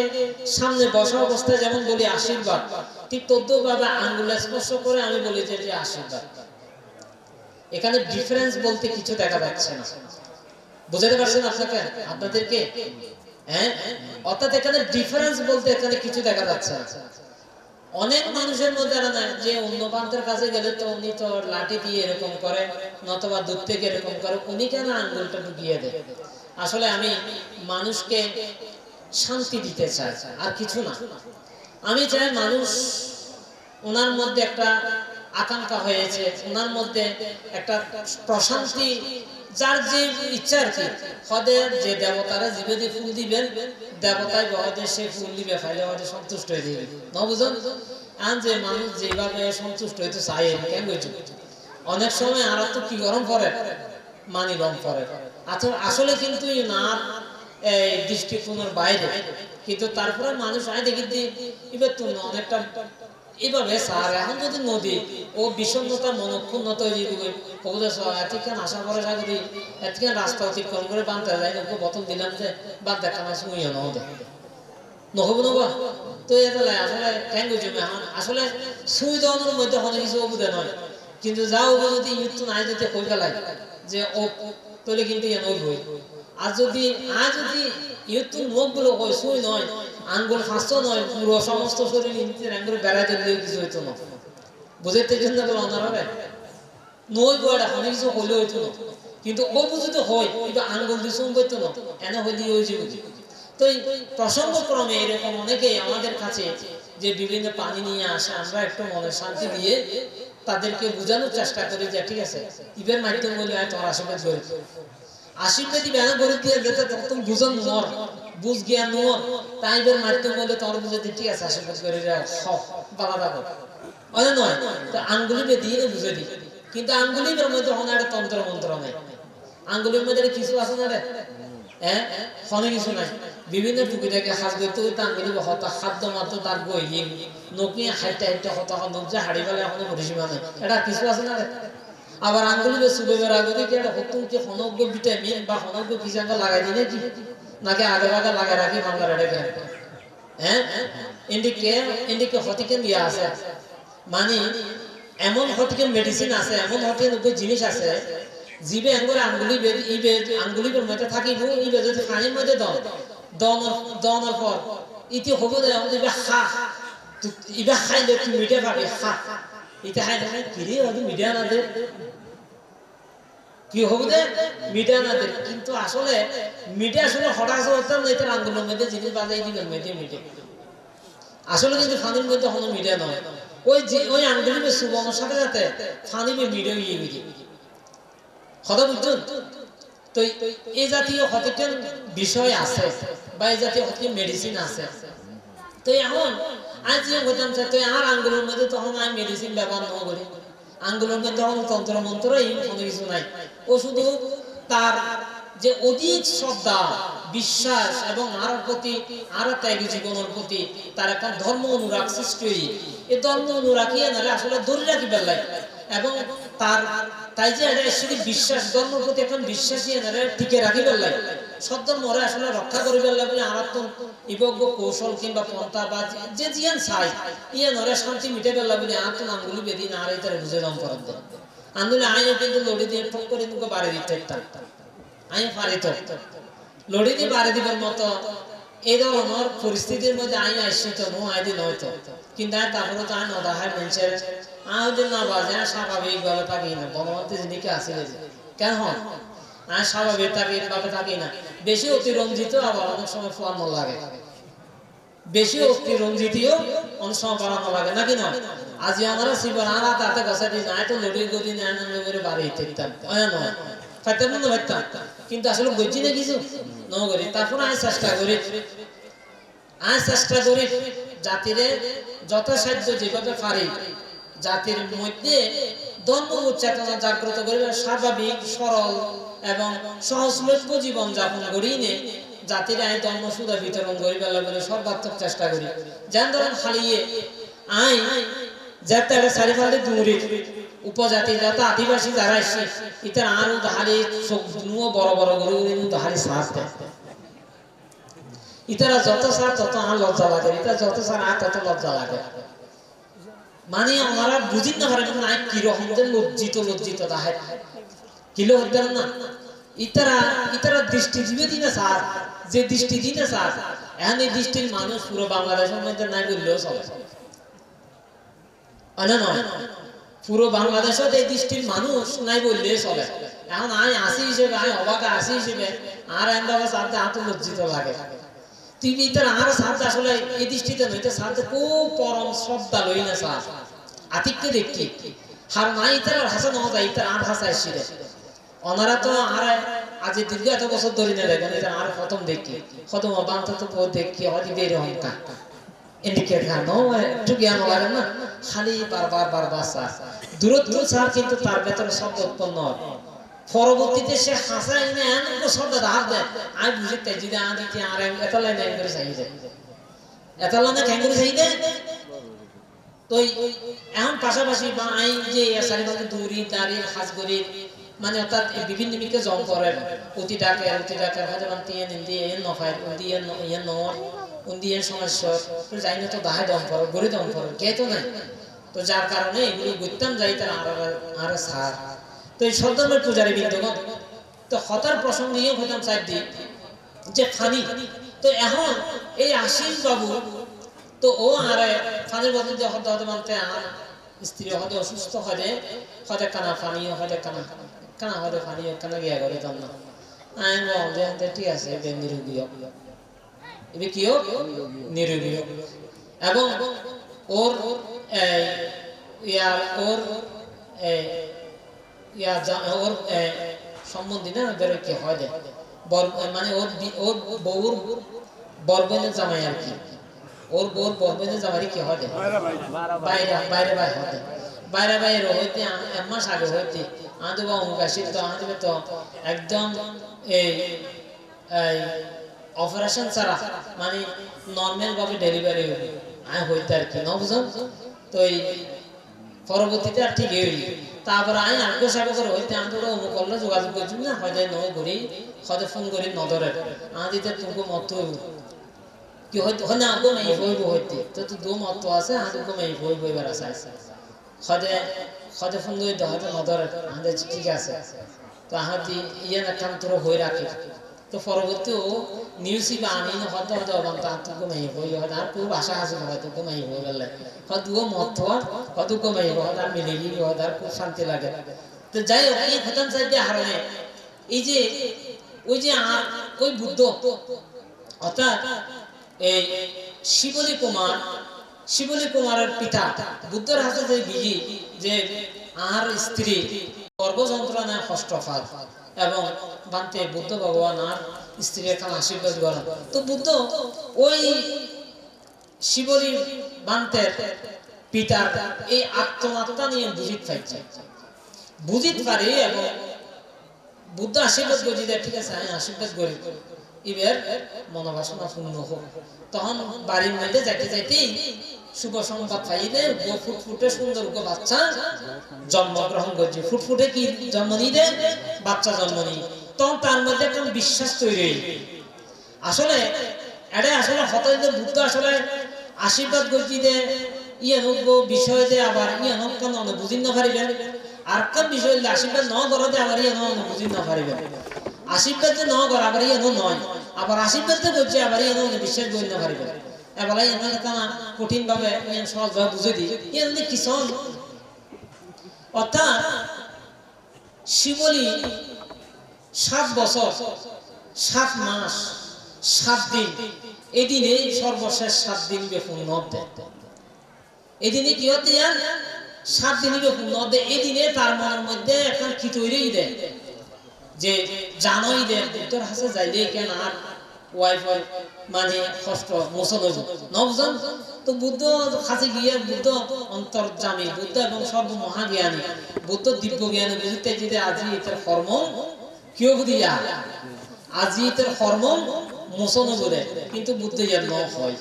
সামনে বসা অবস্থায় যেমন বলি আশীর্বাদ, ঠিক তদ্রুপভাবে আঙ্গুলে স্পর্শ করে আমি বলি যে আশীর্বাদ। এখানে ডিফারেন্স বলতে কিছু দেখা যাচ্ছে না। বুঝতে পারছেন আপনাদেরকে? হ্যাঁ, অর্থাৎ এখানে ডিফারেন্স বলতে এখানে কিছু দেখা যাচ্ছে না। অনেক মানুষের মধ্যে যে অন্য প্রান্তের কাছে গেলে তো উনি তো লাঠি দিয়ে এরকম করে, নতবা দূর থেকে এরকম করে, উনি কেন আঙ্গুলটা ঢুকিয়ে দেয়? আসলে আমি মানুষকে শান্তি দিতে চাই, আর কিছু না। আমি চাই মানুষ, ওনার মধ্যে একটা আকাঙ্ক্ষা হয়েছে, ওনার মধ্যে একটা প্রশান্তি, যার যে ইচ্ছা আর কি, হদের যে দেবতারা জীবে ফুল দিবেন, দেবতায় বহদের সে ফুল দিবে, ফাইলে হদে সন্তুষ্ট হয়ে দিবে না। বুঝুন, আর যে মানুষ যেভাবে সন্তুষ্ট হইতে চাই কেন হয়েছে, অনেক সময় আর তো কি গরম পড়ে, মানি রং পড়ে। আসলে কিন্তু না দৃষ্টিকোণের বাইরে, কিন্তু তারপরে মানুষ আয় দেখি এবার তো অনেকটা এইভাবে স্যার এখন যদি নদী ও বিষণ্ণতা মনক্ষুণ্ণতা এতক্ষণ আশা করে যদি এতক্ষণ রাস্তা অতিক্রম করে বানতে যায়, ওকে বোতল দিলাম যে বাদ দেখা মাছ মুইও নহব নহবা। তো এটা আসলে ঠ্যাং জমে এখন আসলে সুই দেওয়ানোর মধ্যে অনেক কিছু অবুধে নয়, কিন্তু যা ওকে যদি ইউথ নাই যদি কই ফেলায় যে ও তৈরি কিন্তু নইবই। আর যদি ইউথ মুখ গুলো হয় সুই নয়, আঙ্গুল ফাঁসও নয়, পুরো সমস্ত শরীর আঙ্গুল বেড়াই দিলেও কিছু হইতো না। বুঝাইতে জন্য বলে অনার হবে নই বয়টা অনেক কিছু হইলে হইতো না, কিন্তু ও বুঝতে হয় কিন্তু আঙ্গুল দিয়ে শুন বইতো না, এনে হইলে ওই যে বুঝি। তো এই প্রসঙ্গক্রমে এরকম অনেকেই আমাদের কাছে যে বিভিন্ন পানি নিয়ে আসে, আমরা একটু মনে শান্তি দিয়ে তাদেরকে বোঝানোর চেষ্টা করি যে ঠিক আছে ইবের মাধ্যম বলে তোমার আশীর্বাদ করে আশীর্বাদ বেনা করে দিয়ে যেতে তখন বুঝান নর বুঝ গিয়া নর তাইবের মাধ্যম বলে তোমার বুঝে ঠিক আছে আশীর্বাদ করে বাবা দাদা অনেক নয়। তো আঙ্গুলি দিয়ে বুঝে দিই, কিন্তু আঙ্গুলির মধ্যে কোনো একটা তন্ত্র মন্ত্র নেই, আঙ্গুলির মধ্যে কিছু আছে না রে, হ্যাঁ কোনো কিছু নাই। বিভিন্ন টুকিটাকে হাত ধরতে হইতে আঙ্গুলি হতা খাদ্য মাত্র তার বই নকিয়ে হাইটা হাইটা হতা নক যে হাড়ি ফেলে এখনো পরিসীমা নেই, এটা কিছু আছে না রে। আবার আঙ্গুলি সুবেবের আগে কি একটা হতুমকে হনজ্ঞ ভিটামিন বা হনজ্ঞ কিষাঙ্গা লাগাই দিই নাকি, নাকি আগে আগে লাগাই রাখি বাংলার এটাকে, হ্যাঁ ইন্ডিকে হতিকে দিয়ে আছে, মানে এমন হতিকে মেডিসিন আছে, এমন হতিকে জিনিস আছে জিবে আঙ্গুরে আঙ্গুলি বেদি ইবে আঙ্গুলির মধ্যে থাকিব ইবে যদি পানির মধ্যে দনের পর ইতি হবো দে আমাদের হা ইবে খাইলে তুই মিঠে পাবি হা ইতে খাই না কিরে হয়তো মিঠা না দে কি হবো দে মিঠা না দে কিন্তু আসলে মিঠে আসলে হঠাৎ হতাম এটা আঙ্গুলের মধ্যে জিনিস বাজাই দিবেন মিঠে মিঠে আসলে কিন্তু পানির মধ্যে কোনো মিঠা নয় ওই আঙ্গুলিবে সুবনের সাথে সাথে পানিবে মিঠে গিয়ে মিঠে কথা বুঝছেন তো এই জাতীয় হতেন বিষয় আছে বা এই জাতীয় হতে মেডিসিন আছে তো এখন আজ যে বলতাম তো আর আঙ্গুলের মধ্যে তখন আমি মেডিসিন ব্যবহার না করি আঙ্গুলের মধ্যে তখন তন্ত্র মন্ত্র এই কোনো কিছু নাই ও শুধু তার যে অধিক শ্রদ্ধা বিশ্বাস এবং আর প্রতি আর ত্যাগী জীবনের প্রতি তার একটা ধর্ম অনুরাগ সৃষ্টি এই ধর্ম অনুরাগিয়ে নাহলে আসলে ধরে রাখি বেলায় এবং তার তাই যে এটা শুধু বিশ্বাস ধর্মের প্রতি এখন বিশ্বাসী নাহলে টিকে রাখি বেলায় সদ্ধর্ম ওরা আসলে রক্ষা করি বেলা বলে আমার তো ইবজ্ঞ কৌশল কিংবা পন্থা বা যে জিয়ান চাই ইয়ে নরে শান্তি মিটে বেলা বলে আর তো নামগুলি বেদি না আর এটা বুঝে দাম করেন দেন আন্দোলনে আইনে কিন্তু লড়ি দিয়ে ঠক করে তোমাকে বাড়ি দিতে আমি পারি তো লড়ি দিয়ে বাড়ি দিবার মতো এই ধরনের পরিস্থিতির মধ্যে আমি আসছি তো নো আইদি নয় তো কিন্তু তারপরে তো আমি নদাহার মানুষের আমাদের না বাজে স্বাভাবিক ভাবে থাকি না বনমন্ত্রী যিনিকে আসিলে কেন হন আমি স্বাভাবিক থাকি ভাবে থাকি না বেশি অতিরঞ্জিত আবার অনেক সময় ফোয়ানো লাগে বেশি অতিরঞ্জিতও অনেক সময় বাড়ানো লাগে নাকি নয় আজ আমরা শিবর আনা তাতে গছা দিই না তো লড়ি গদি আনন্দ করে বাড়ি থাকতাম নয় ফাইতাম না ভাবতাম কিন্তু আসলে বুঝছি না কিছু ন করি তারপর আমি চেষ্টা করি জাতিরে যথাসাধ্য যেভাবে পারি জাতির মধ্যে ধর্ম চেতনা জাগ্রত করিবে স্বাভাবিক সরল এবং সহজলভ্য জীবন যাপন করি নে জাতির আই ধর্ম সুদা বিতরণ করি বেলা বলে সর্বাত্মক চেষ্টা করি যেন ধরেন হালিয়ে আই যাতে চারিফালে দূরে উপজাতি যত আদিবাসী যারা এসে ইতার আরো ধারে চোখ বড় বড় গরু ধারে শ্বাস দেয় ইতারা যত সার তত আর লজ্জা লাগে ইতারা যত সার আর তত লজ্জা লাগে মানে আমরা বুঝি না পারে না কিরকম যে লজ্জিত তাহে কিলো হতে না ইতারা দৃষ্টি দিবে দিনে স্যার যে দৃষ্টি দিনে স্যার এখন এই দৃষ্টির মানুষ পুরো বাংলাদেশের মধ্যে নাই বললেও চলে পুরো বাংলাদেশে এই দৃষ্টির মানুষ নাই বললে চলে এখন আমি আসি হিসেবে আমি অবাক আসি হিসেবে আর সাথে এত লজ্জিত লাগে তুমি তার আর সাথে আসলে এই দৃষ্টিতে নইতে সাথে খুব পরম শ্রদ্ধা লই না স্যার আতিককে দেখি হার নাই তার হাসা না যায় তার আর হাসা এসে ওনারা তো আর আজ দীর্ঘ এত বছর ধরে না দেখেন এটা আর প্রথম দেখি প্রথম বাংলা তো দেখি হয়তো বের হংকা এদিকে খানো একটু জ্ঞান লাগে না খালি বারবার স্যার দূরত্ব স্যার কিন্তু তার ভেতরে শব্দ উৎপন্ন হয় পরবর্তীতে সে হাসায় না এমন শব্দ ধার দেয় আমি বুঝতে যদি আদিকে আর এত লাইনে করে চাই যায় এত লাইনে কেন করে চাই দেয় তো এখন পাশাপাশি বা আইন যে সারিবাকে দূরি দাঁড়িয়ে হাজ করি মানে অর্থাৎ বিভিন্ন মিকে জম করেন অতি ডাকে হয়তো দিয়ে দিয়ে নফায় দিয়ে ইয়ে নর উন্দিয়ে সমস্যা যাই না তো দাহে দম করো গড়ি দম করো কে তো নাই তো যার কারণে এগুলো বুঝতাম যাই তার আর সার তো এই সদ্যমের পূজারী বিন্দুগণ তো হতার প্রসঙ্গ নিয়ে হতাম চাই দিই যে ফানি তো এখন এই আশিস বাবু তো ও আর ফানির বদল দিয়ে হতে মানতে আর স্ত্রী হতে অসুস্থ হতে হতে কানা ফানিও হতে কানা হতে ফানিও কানা গিয়া করে জান না আইন বলতে ঠিক আছে নিরোগী এবে কি হোক নিরোগী এবং ওর ওর সম্বন্ধী না বেরো কি হয় মানে ওর বউর বরবেনের জামাই আর কি ওর বউর বরবেনের জামাই কি হয় বাইরে বাইরে হইতে এক মাস আগে হইতে আমাদের বা অঙ্কাশিত তো আমাদের তো একদম এই অপারেশন ছাড়া মানে নর্মাল ভাবে ডেলিভারি হইতে আর কি না বুঝলাম তো এই পরবর্তীতে আর ঠিক হইলি তারপরে আমি আগে সাগর করে হইতে আমাদের অমুক করলে যোগাযোগ করছি না হয়তো ন করি হয়তো ফোন করি নদরে আমাদের তুমি মত কি হয়তো হয় না আগে মেয়ে বইব হইতে তো তুই দু মত আছে আমাদের মেয়ে বইবার আছে হয়তো ফোন করে হয়তো নদরে আমাদের ঠিক আছে তো আহাতি ইয়ে একান্তর হয়ে রাখে তো পরবর্তী ও নিউসি বা আমি হয়তো হয়তো তার কমাই হই হয়তো আর খুব আশা আছে হয়তো কমাই হয়ে গেলে হয়তো ও মত হয়তো কমাই হয়তো আর মিলে গিয়ে হয়তো আর খুব শান্তি লাগে তো যাই হোক এই ঘটন চাইতে হারণে এই যে ওই যে ওই বুদ্ধ অর্থাৎ এই শিবলী কুমারের পিতা বুদ্ধের হাতে যে বিজি যে আর স্ত্রী গর্ভযন্ত্রণায় কষ্ট পায় এবং বানতে বুদ্ধ ভগবান আর স্ত্রীর কাছে আশীর্বাদ করেন তো বুদ্ধ ওই শিবলী বানতে পিতার এই আত্মমাত্রা নিয়ে বুঝিত পারে এবং বুদ্ধ আশীর্বাদ করে দিতে ঠিক আছে আমি আশীর্বাদ করি এবার মনোবাসনা পূর্ণ হোক তখন বাড়ির মধ্যে যাইতে যাইতেই শুভ সংবাদ পাইলে ফুটফুটে সুন্দর বাচ্চা জন্মগ্রহণ করছে ফুটফুটে কি জন্ম নিতে বাচ্চা জন্ম নিই তখন তার মধ্যে একটা বিশ্বাস তৈরি আসলে এটা আসলে হতাইতে বুদ্ধ আসলে আশীর্বাদ করছি যে বিষয় যে আবার কেন বুঝিন না পারিবেন আর কোন বিষয় আশীর্বাদ ন করতে আবার বুঝিন না পারিবেন আশীর্বাদ যে ন করা আবার নয় আবার আশীর্বাদ করছে আবার বিশ্বাস করি না পারিবেন এবার কঠিন ভাবে সহজ ভাবে বুঝে দিই কিষণ অর্থাৎ শিবলী 7 বছর 7 মাস 7 দিন এদিনে সর্বশেষ 7 দিন বেপূর্ণ এদিনে কি হতে 7 দিন বেপূর্ণ এদিনে তার মনের মধ্যে এখন কি তৈরি দেয় যে জানোই দে বুদ্ধর হাসে যাইলে কেন আর ওয়াইফাই মানে কষ্ট মোচন হইব নবজন তো বুদ্ধ কাছে গিয়ে বুদ্ধ অন্তর্যামী বুদ্ধ এবং সর্বমহাজ্ঞানী বুদ্ধ দিব্য জ্ঞানী বুঝতে যেতে আজি এটার কর্ম কেউ দিয়া আজি এটার কর্ম মোচন করে কিন্তু বুদ্ধ ইয়ার ন হয়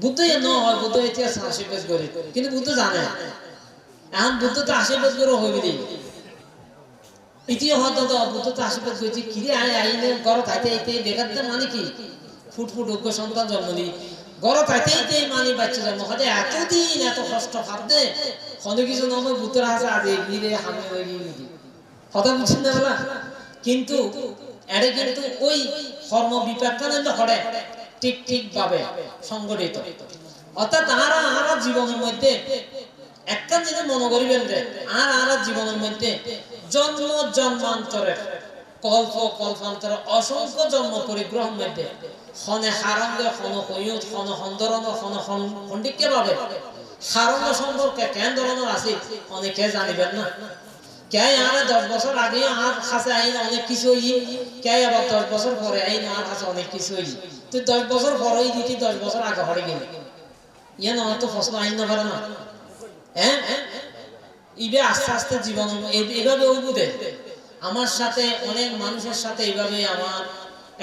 বুদ্ধ ইয়ার ন হয় বুদ্ধ এতে আশীর্বাদ করে কিন্তু বুদ্ধ জানে এখন বুদ্ধ তো আশীর্বাদ করে হইবে দিই ইতিও হয়তো বুদ্ধ তো আশীর্বাদ করেছি কিরে আইনে গড় থাইতে দেখাতে মানে কি ফুটফুট অজ্ঞ সন্তান জন্ম নি গড় থাইতে মানে বাচ্চা জন্ম হয় এতদিন এত কষ্ট ভাবতে কোনো কিছু নয় বুদ্ধের হাসে আজ এগিয়ে হামে কথা বুঝছেন না বলা কিন্তু এটা কিন্তু ওই কর্ম বিপাকানন্দ হরে ঠিক ভাবে সংগঠিত অর্থাৎ তারা জীবনের মধ্যে একটা জিনিস মনে করিবেন যে আর জীবনের মধ্যে জন্ম জন্মান্তরের কল্পান্তরে অসংখ্য জন্ম পরিগ্রহণ মধ্যে ক্ষণে হারঙ্গে ক্ষণ কয়ুত ক্ষণ সন্দরণ ক্ষণ খণ্ডিককে ভাবে হারঙ্গ সম্পর্কে কেন ধরনের আছে অনেকে জানিবেন না কে আর 10 বছর আগে আর কাছে আইন অনেক কিছু কে আবার 10 বছর পরে আইন আর কাছে অনেক কিছু তুই 10 বছর পরেই দিতি 10 বছর আগে হরে গেলি ইয়ে না তো প্রশ্ন আইন না পারে না হ্যাঁ ইবে আস্তে আস্তে জীবন এইভাবে বুঝে আমার সাথে অনেক মানুষের সাথে এইভাবে আমার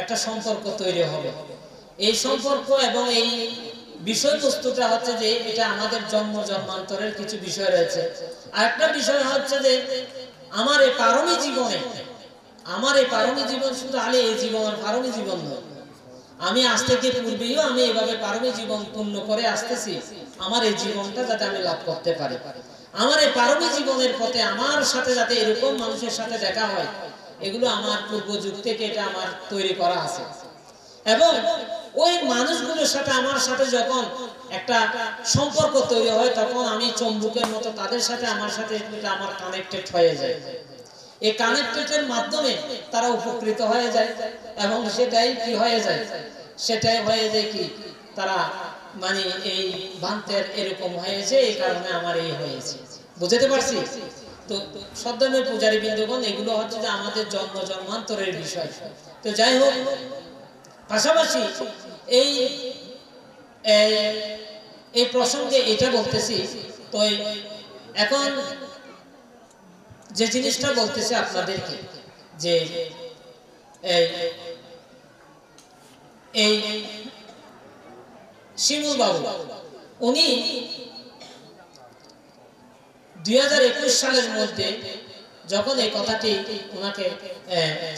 একটা সম্পর্ক তৈরি হবে এই সম্পর্ক এবং এই বিষয়বস্তুটা হচ্ছে যে এটা আমাদের জন্মান্তরের কিছু বিষয় রয়েছে আর একটা বিষয় হচ্ছে যে আমার এই পারমী জীবন শুধু আলে এই জীবনের পারমী জীবন নয় আমি আজ থেকে পূর্বেও আমি এইভাবে পারমী জীবন পূর্ণ করে আসতেছি আমার এই জীবনটা যাতে আমি লাভ করতে পারি আমার এই পারমী জীবনের পথে আমার সাথে যাতে এরকম মানুষের সাথে দেখা হয় এগুলো আমার পূর্ব যুগ থেকে এটা আমার তৈরি করা আছে এবং ওই মানুষগুলোর সাথে আমার সাথে যখন একটা সম্পর্ক তৈরি হয় তখন আমি চুম্বকের মতো তাদের সাথে আমার সাথে আমার কানেক্টেড হয়ে যায় এই কানেক্টেডের মাধ্যমে তারা উপকৃত হয়ে যায় এবং সেটাই কি হয়ে যায় সেটাই হয়ে যায় কি তারা মানে এই বান্তের এরকম হয়েছে এই কারণে আমার এই হয়েছে বুঝতে পারছি তো সদ্যমের পূজারী বিন্দুগণ এগুলো হচ্ছে যে আমাদের জন্মান্তরের বিষয় তো যাই হোক পাশাপাশি এই এই প্রসঙ্গে এটা বলতেছি তো এখন যে জিনিসটা বলতেছি আপনাদেরকে যে এই শিমুল বাবু উনি 2021 সালের মধ্যে যখন এই কথাটি ওনাকে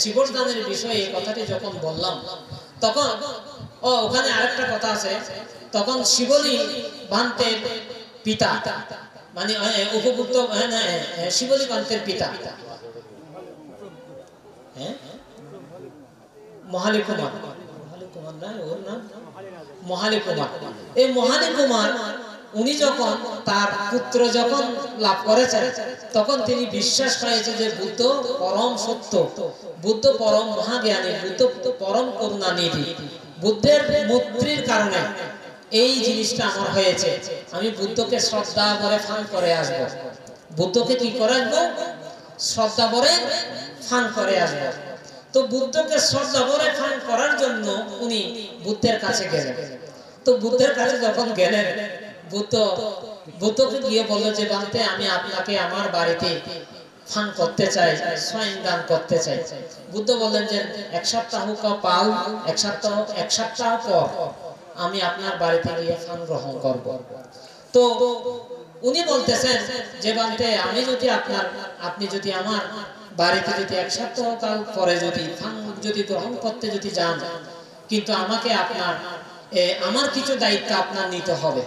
জীবনদানের বিষয়ে এই কথাটি যখন বললাম তখন ওখানে আরেকটা কথা আছে তখন শিবলী বান্তের পিতা মানে উপযুক্ত শিবলী বান্তের পিতা হ্যাঁ মহালি কুমার, মহালি কুমার না ওর নাম মহালি কুমার। এই মহালি কুমার উনি যখন তার পুত্র যখন লাভ করেছেন তখন তিনি বিশ্বাস করেছেন যে বুদ্ধ পরম সত্য, বুদ্ধ পরম মহাজ্ঞানী, বুদ্ধ পরম করুণানিধি। বুদ্ধের মৈত্রীর কারণে এই জিনিসটা আমার হয়েছে। আমি বুদ্ধকে শ্রদ্ধা ভরে ফান করে আসবো। বুদ্ধকে কি করে আসবো? শ্রদ্ধা ভরে ফান করে আসবো। তো বুদ্ধকে শ্রদ্ধা ভরে ফান করার জন্য উনি বুদ্ধের কাছে গেলেন। তো বুদ্ধের কাছে যখন গেলেন বুদ্ধকে গিয়ে বললো যে বান্তে আমি আপনাকে আমার বাড়িতে ফান করতে চাই, স্বয়ং দান করতে চাই। বুদ্ধ বললেন যে এক সপ্তাহ পাল, এক সপ্তাহ পর আমি আপনার বাড়িতে গিয়ে ফান গ্রহণ করব। তো উনি বলতেছেন যে বান্তে আমি যদি আপনি যদি আমার বাড়িতে যদি এক সপ্তাহ কাল পরে যদি ফান যদি গ্রহণ করতে যদি যান, কিন্তু আমাকে আমার কিছু দায়িত্ব আপনার নিতে হবে।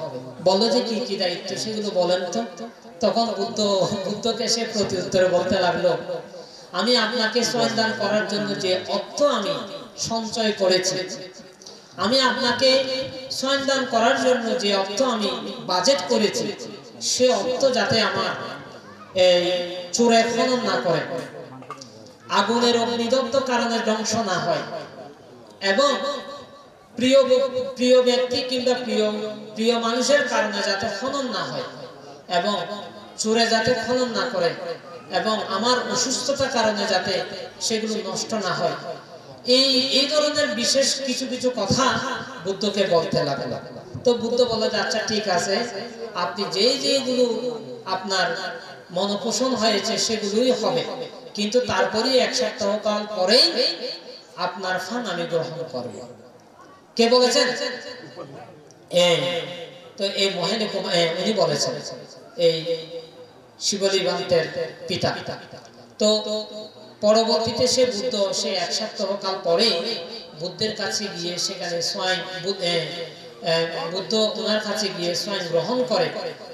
বলো যে কি কি দায়িত্ব সেগুলো বলেন তো। তখন বুদ্ধকে সে প্রতি উত্তরে বলতে লাগলো, আমি আপনাকে স্বয়ং দান করার জন্য যে অর্থ আমি সঞ্চয় করেছি, আমি আপনাকে স্বয়ং দান করার জন্য যে অর্থ আমি বাজেট করেছি, সে অর্থ যাতে আমার এই চোরে খনন না করে, আগুনের অগ্নিদগ্ধ কারণে ধ্বংস না হয়, এবং প্রিয় ব্যক্তি কিংবা প্রিয় মানুষের কারণে যাতে খনন না হয়, এবং চোরে যাতে খনন না করে, এবং আমার অসুস্থতার কারণে যাতে সেগুলো নষ্ট না হয়। এই ধরনের বিশেষ কিছু কিছু কথা বুদ্ধকে বলতে লাগলো। তো বুদ্ধ বলল যে আচ্ছা ঠিক আছে, আপনি যেগুলো আপনার মনোপোষণ হয়েছে সেগুলোই হবে, কিন্তু তারপরে এক সপ্তাহ কাল পরেই আপনার ফান আমি গ্রহণ করব। কে বলেছেন? তো এই মহেন্দ্র কুমার উনি বলেছেন, এই শিবলী বান্তের পিতা। তো পরবর্তীতে সে এক সপ্তাহ কাল পরে বুদ্ধের কাছে গিয়ে সেখানে স্বয়ং বুদ্ধ ওনার কাছে গিয়ে স্বয়ং গ্রহণ করে।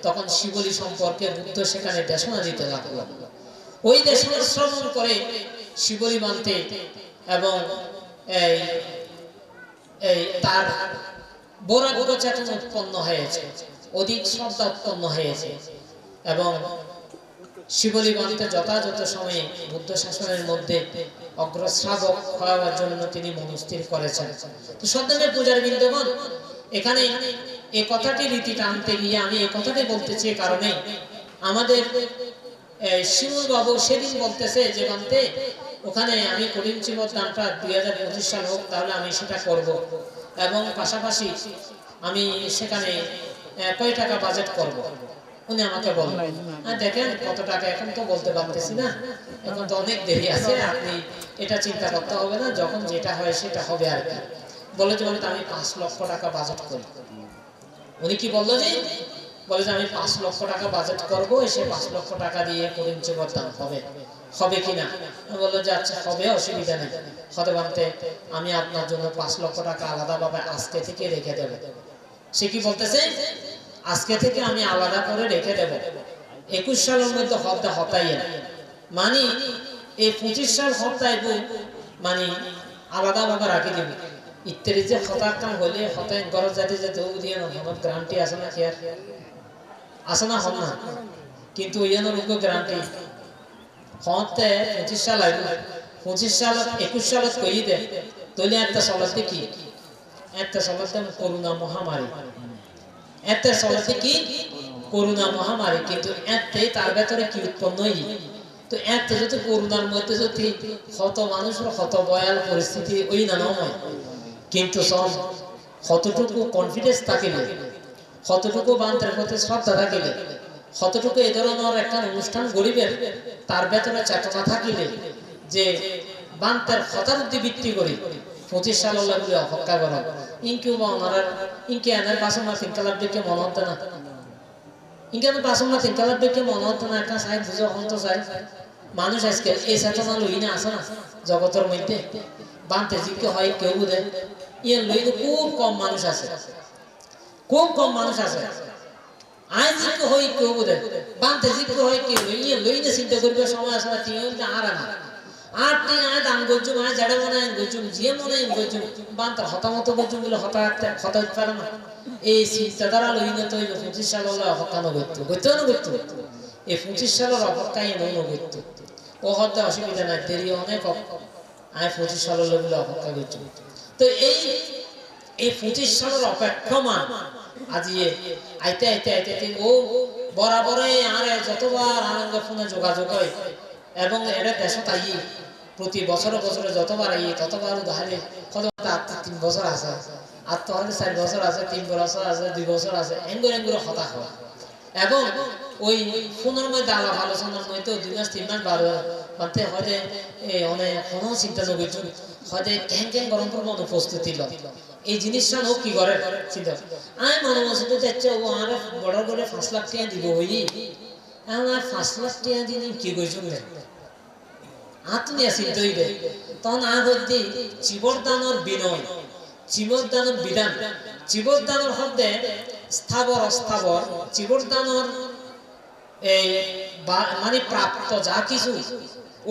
তখন শিবলী সম্পর্কে বুদ্ধ সেখানে দেশনা দিতে লাগলো। ওই দেশনা শ্রবণ করে শিবলী বান্তে এবং তার বৈরাগ্য চেতনা উৎপন্ন হয়েছে, অধিক শ্রদ্ধা উৎপন্ন হয়েছে, এবং শিবলী বান্তে যথাযথ সময়ে বুদ্ধ শাসনের মধ্যে অগ্রশ্রাবক হওয়ার জন্য তিনি মনস্থির করেছেন। তো শ্রদ্ধাময় পূজার বৃন্দগণ, এখানে এই কথাটি রীতি টানতে গিয়ে আমি এই কথাটি বলতেছি, কারণে আমাদের শিমুল বাবু সেদিন বলতেছে যে বান্তে ওখানে আমি করিম শ্রীমদ দানটা 2025 সাল হোক, তাহলে আমি সেটা করব, এবং পাশাপাশি আমি সেখানে কয় টাকা বাজেট করব। উনি আমাকে বললেন, দেখেন কত টাকা এখন তো বলতে পারতেছি না, এখন তো অনেক দেরি আছে, আপনি এটা চিন্তা করতে হবে না, যখন যেটা হয় সেটা হবে আর কি। বলে যে আমি 5 লক্ষ টাকা বাজেট করি। উনি কি বললো যে বলে যে আমি 5 লক্ষ টাকা বাজেট করব, এসে 5 লক্ষ টাকা দিয়ে করিম শ্রীমদ দান হবে কিনা? বললো যে আচ্ছা হবে, অসুবিধা নেই, হতে বানতে আমি আপনার জন্য 5 লক্ষ টাকা আলাদাভাবে আজকে থেকে রেখে দেব। সে কি বলতেছে? আজকে থেকে আমি আলাদা করে রেখে দেব। 21 সালের মধ্যে হতাই মানে এই 25 সাল হতাইব মানে আলাদাভাবে রাখি দেব। ইত্যাদি যে হতার কাম হলে হতাই গরজ যাতে যেতে দিয়ে হনত গ্যারান্টি আছে না, কি আর আছে না? হন না, কিন্তু ইয়ানোর উপর গ্যারান্টি হতে 25 সাল আইব, 25 সাল 21 সালত কই দে তইলে একটা চলতে কি একটা চলতে করোনা মহামারী, একটা চলতে কি করোনা মহামারী, কিন্তু এতে তার ভেতরে কি উৎপন্ন হই, তো এতে যদি করোনার মধ্যে যদি কত মানুষের কত ভয়াল পরিস্থিতি ওই না নয়, কিন্তু সব কতটুকু কনফিডেন্স থাকিলে, কতটুকু বান্তের প্রতি শ্রদ্ধা থাকিলে, কতটুকু এই ধরনের একটা অনুষ্ঠান গরিবের তার ভেতরে চেতনা থাকিলে যে বান্তের হতার ভিত্তি করি 25 সাল বলে অপেক্ষা করা ইনকিউ বা ওনারা ইনকে এনার পাশে না তিনতলার দিকে মনে হতো না, ইনকে আমার পাশে না তিনতলার দিকে মনে হতো না, একটা সাইড বুঝে হন্ত চাই মানুষ আজকে এই চেতনা লই না আসে না জগতের মধ্যে। বান্তে জিজ্ঞে হয় কেউ বুঝে ইয়ে লইলে খুব কম মানুষ আছে, খুব কম মানুষ আছে। আই জিজ্ঞে হই কেউ বুঝে বান্তে জিজ্ঞে হয় কেউ ইয়ে লই না চিন্তা করবে সময় আসে না, ঠিক আর না আর তুই আয় দাম করছো আয় যারা মনে হয় করছো যে মনে হয় করছো বান্তার হতামত করছো বলে হতা হতে পারে না এই চিন্তাধারা লইলে তো 25 সাল হলে হতানো করতো করতেও না করতো এই 25 সালের অপেক্ষায় এমনও করতো ও হতে অসুবিধা নাই দেরি অনেক আয় 25 সালের লোকগুলো অপেক্ষা করছো তো এই 25 সালের অপেক্ষমান আজি আইতে আইতে আইতে ও বরাবরে আরে যতবার আনন্দ ফোনে যোগাযোগ হয় এবং এটা দেশে তাই প্রতি বছরে বছরে যতবার আই ততবার উদাহরণে কত 3 বছর আছে আর তো 4 বছর আছে 3 বছর আছে 2 বছর আছে এঙ্গুরে হতা হয় এবং ওই ফোনের মধ্যে আলাপ আলোচনার মধ্যে 2 মাস 3 মাস বার মানতে হয় অনেক কোনো চিন্তা নগিয়েছে হয়তো ক্যাং গরম পর অনুপস্থিতি ল এই জিনিসটা হোক কি করে চিন্তা আমি মনে মনে যাচ্ছে ও আর বড় করে 5 লাখ টাকা দিব হই এখন আর 5 লাখ টাকা দিন কি কইছো না আত্মনি চিন্তা হইবে তখন আর হইতে জীবনদানের বিনয় জীবনদানের বিধান জীবনদানের হতে স্থাবর অস্থাবর জীবনদানের এই মানে প্রাপ্ত যা কিছু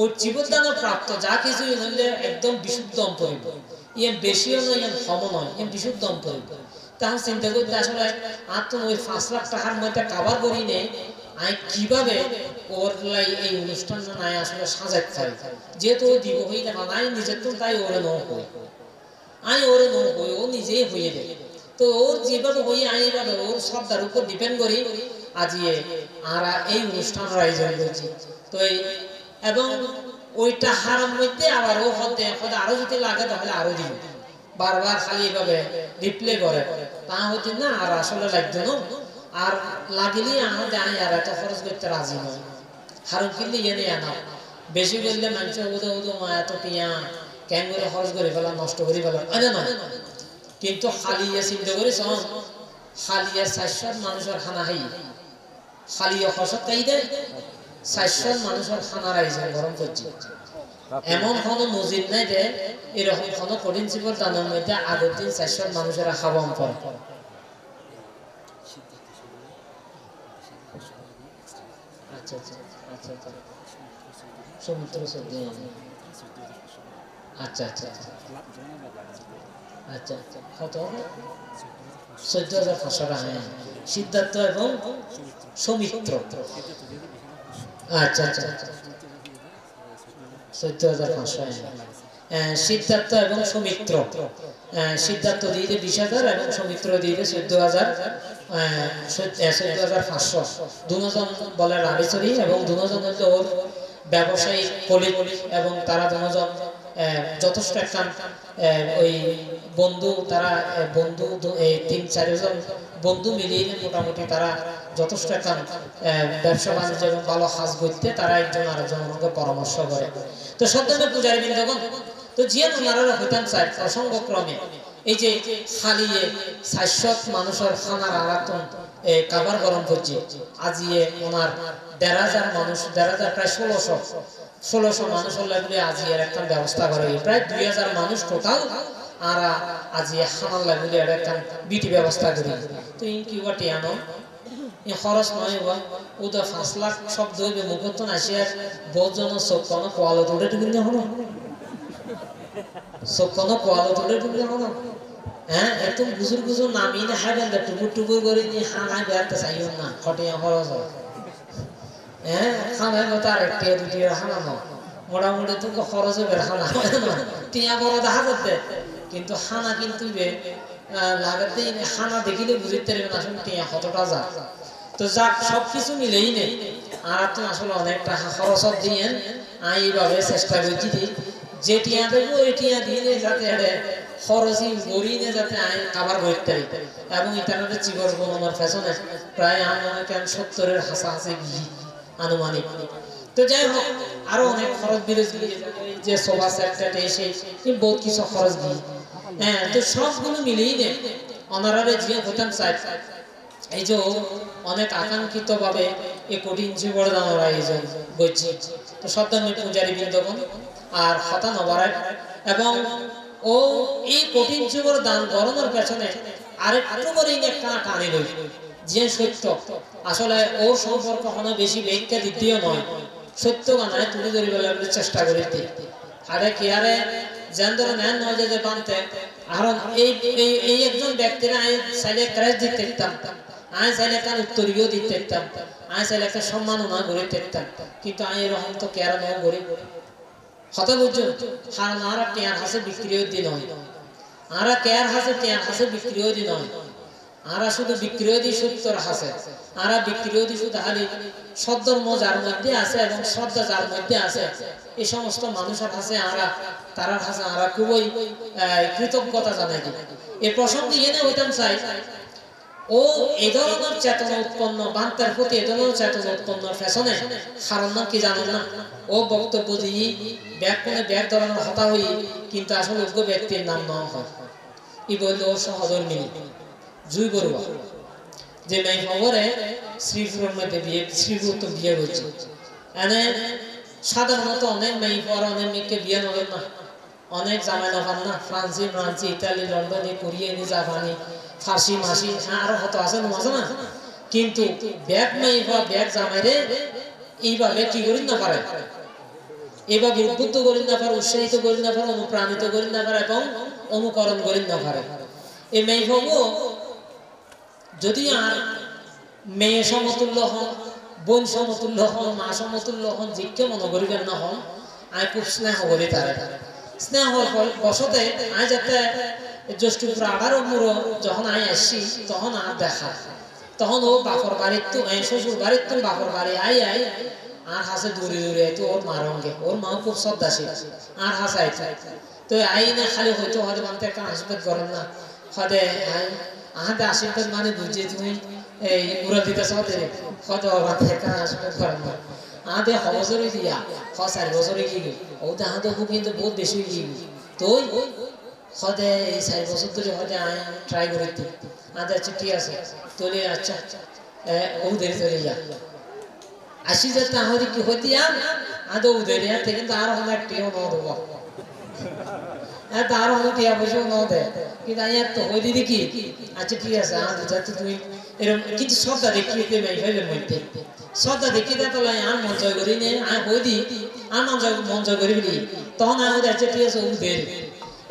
ওই জীবনদানের প্রাপ্ত যা কিছু হইলে একদম বিশুদ্ধ অন্তরিত ইয়ে বেশিও নয় ইয়ে কমও নয় ইয়ে বিশুদ্ধ অন্তরিত তখন চিন্তা করতে আসলে আত্ম ওই 5 লাখ টাকার মধ্যে কাভার করি নে আমি কিভাবে ওর লাই এই অনুষ্ঠানটা নাই আসলে সাজাতে চাই যেহেতু ও দিব হইলে না আমি নিজের তো তাই ওরে ন হই আমি ওরে ন হই ও নিজেই হয়ে দেয় তো ওর যেভাবে হই আমি এইভাবে ওর সবটার উপর ডিপেন্ড করি আজিয়ে আমরা এই অনুষ্ঠানের আয়োজন করছি তো এই এবং ওইটা হারাম মধ্যে আবার ও হতে আরো যদি লাগে তাহলে আরো দিব বারবার খালি এইভাবে রিপ্লে করে তা হতে না আর আসলে লাগতো না আর লাগিলে আমাদের আমি আর এত খরচ করতে রাজি নয় হারুন কিনলে এনে আনা বেশি করলে মানুষ ওদো ওদো এত টিয়া কেন করে খরচ করে ফেলা নষ্ট করে ফেলা আরে না কিন্তু খালিয়া চিন্তা করেছ খালিয়া 400 মানুষের খানা খাই খালিয়া খরচত তাই দেয় 400 মানুষের খানার আয়োজন গরম করছে এমন কোনো মসজিদ নাই যে এরকম কোনো কঠিন জীবন দানের মধ্যে আগের দিন 400 মানুষেরা খাওয়া পড়ে আচ্ছা আচ্ছা আচ্ছা আচ্ছা সমুদ্র সদ্য আচ্ছা আচ্ছা আচ্ছা আচ্ছা কত 14,500 টাকা সিদ্ধার্থ এবং সৌমিত্র আচ্ছা আচ্ছা 14,500 সিদ্ধার্থ এবং সৌমিত্র সিদ্ধার্থ দিয়ে 20,000 এবং সৌমিত্র দিয়ে 14,500 দুজন বলে রামেশ্বরী এবং দুজন হচ্ছে ওর ব্যবসায়িক কলিগ এবং তারা দুজন যথেষ্ট একটা ওই বন্ধু তারা বন্ধু 3-4 জন বন্ধু মিলিয়ে মোটামুটি তারা যথেষ্ট একটা ব্যবসা বাণিজ্য এবং ভালো কাজ করতে তারা একজন আরেকজনকে পরামর্শ করে তো সত্যি পূজারী বৃন্দগণ তো জিয়া ওনারা হইতাম চাই প্রসঙ্গক্রমে এই যে খালিয়ে 400 মানুষের খানার আরাতন কাবার গরম করছে আজিয়ে ওনার 1,500 মানুষ 1,500 প্রায় 1600 মানুষের লাগলে আজিয়ের একটা ব্যবস্থা করে প্রায় 2,000 মানুষ টোটাল আর আজিয়ে খানার লাগলে একটা বিটি ব্যবস্থা করি তো ইনকি ওয়াটি আনো খরচ নয় ওটা 5 লাখ শব্দ হইবে মুখত আসিয়ার বহুজন চোখ কোনো কোয়ালো তোড়ে টুকুনি হলো চোখ কোনো কোয়ালো তোড়ে টুকুনি হলো হ্যাঁ একদম গুজুর গুজুর নামি না হাইবেন টুকুর টুকুর করে নিয়ে হানায় বেড়াতে চাইও না খটিয়া খরচ হয় হ্যাঁ খানায় মতো আর একটা দুটি হানানো মোটামুটি তো খরচ হবে হানা টিয়া বড় দেখা যাচ্ছে কিন্তু হানা কিন্তু লাগাতে হানা দেখিলে বুঝতে পারবে না আসলে টিয়া কতটা যা তো যাক সবকিছু মিলেই নেই আর তো আসলে অনেক টাকা খরচ দিয়ে আমি এইভাবে চেষ্টা করছি যে টিয়া দেবো ওই টিয়া দিয়ে যাতে খরচই গড়িয়ে যাতে আমি কাবার করতে পারি এবং ইন্টারনেটে চিবর বনানোর ফ্যাশনে প্রায় আনুমানিক 70-এর হাসাহাসি গিয়ে আনুমানিক তো যাই হোক আরো অনেক খরচ বিরোধ যে সোফা সেট এসে বহুত কিছু খরচ দিয়ে হ্যাঁ তো সবগুলো মিলিয়ে নেই অনারারে জিয়া হতাম চাই এই যে অনেক আকাঙ্ক্ষিত ভাবে এই কঠিন জীবন দানোর আয়োজন করছি তো সদ্যমে পূজারী বৃন্দগণ আর হতা নবরায় এবং ও এই কঠিন জীবন দান গরমের পেছনে আরেকটু করে একটা টানি রইল যে সত্য আসলে ওর সম্পর্ক কোনো বেশি ব্যাখ্যা দিতেও নয় সত্য বানায় তুলে ধরিবার চেষ্টা করিতে আরে কি আরে যেন নেন নয় যে বানতে আর এই একজন ব্যক্তির আয় চাইলে ক্রেজ দিতে দিতাম, আয় চাইলে একটা উত্তরীয় দিতে দিতাম, আয় চাইলে একটা সম্মাননা করে দিতাম, কিন্তু আয় এরকম তো কেয়ার নয় গরিব হতে বুঝছো কারণ আর টেয়ার হাসে বিক্রিও দিন হয়, আর কেয়ার হাসে টেয়ার হাসে বিক্রিও দিন হয়, আরা শুধু বিক্রিও দিই সত্তর হাসে, আরা বিক্রিও দিই শুধু হালি সদ্ধর্ম যার মধ্যে আছে এবং শ্রদ্ধা যার মধ্যে আছে এই সমস্ত মানুষের কাছে আরা তারা কাছে আরা খুবই কৃতজ্ঞতা জানাই। এই প্রসঙ্গে এনে হইতাম চাই ও এই ধরনের চেতনা উৎপন্ন বান্তার প্রতি এ ধরনের চেতনা উৎপন্ন ফ্যাশনে কারণ না কি জানেন না, ও বক্তব্য দিয়ে ব্যাগ কোনে ব্যাগ ধরনের হতা হই কিন্তু আসলে যোগ্য ব্যক্তির নাম নেওয়া হয়। ই বলল ও সহধর্মিনী জুই বড়ুয়া যে মেয়ে খবরে শ্রীপুরের মধ্যে বিয়ে শ্রীপুর তো বিয়ে হয়েছে এনে সাধারণত অনেক মেয়ে পর অনেক মেয়েকে বিয়ে নবেন না, অনেক জামাই নবান না, ফ্রান্সি ইতালি লন্ডনে কোরিয়ানি জাপানি ফার্সি মাসি আরো হত আছে আছে না, কিন্তু ব্যাগ মেয়ে বা ব্যাগ জামাইরে এইভাবে কি করি না পারে, এভাবে উদ্বুদ্ধ করি না পারে, উৎসাহিত করি না পারে, অনুপ্রাণিত করি না পারে এবং অনুকরণ করি না পারে। এই মেয়ে ভাবো যদি আর মেয়ে সমতুল্য হন, বোন সমতুল্য হন, মা সমতুল্য হন, জিজ্ঞে মনে করিবেন না হন, আয় খুব স্নেহ করি তারে স্নেহ বসতে আয় যাতে জ্যৈষ্ঠপুর 18 মুড়ো যখন আয় আসছি তখন আর দেখা তখন ও বাপর বাড়ির তো শ্বশুর বাড়ির তো বাপর বাড়ি আই আই আর হাসে দূরে দূরে তো ওর মার অঙ্গে ওর মাও খুব শ্রদ্ধাশীল আর হাসাই তো আই না খালি হয়তো হয়তো মানতে একটা আশীর্বাদ করেন না হদে আহাতে আশীর্বাদ মানে বুঝে তুমি এই উড়া দিতে সদের হয়তো মানতে একটা আশীর্বাদ করেন না আহাতে বছরই দিয়া 4 বছরে কি ও তাহাতে কিন্তু বহুত বেশি কি তো হদে এই 4 বছর ধরে হদে আই ট্রাই করে দিই আচ্ছা আচ্ছা ঠিক আছে তোলে আচ্ছা ও দেরি চলে যা আসি যে তাহলে কি হতি আদৌ দেরি হাতে কিন্তু আর অনেক টিও ন দেবো তার অনেক টিয়া বসেও ন দেয় কিন্তু আমি তো হই দিদি কি আচ্ছা ঠিক আছে যাতে তুমি এরকম কিন্তু শ্রদ্ধা দেখিয়ে মেয়ে ভাইবের মধ্যে শ্রদ্ধা দেখিয়ে দেয় তাহলে আর মন জয় করি নে আমি হই দি আর মন জয় করি বলি তখন আমি আচ্ছা ঠিক আছে ও দেরি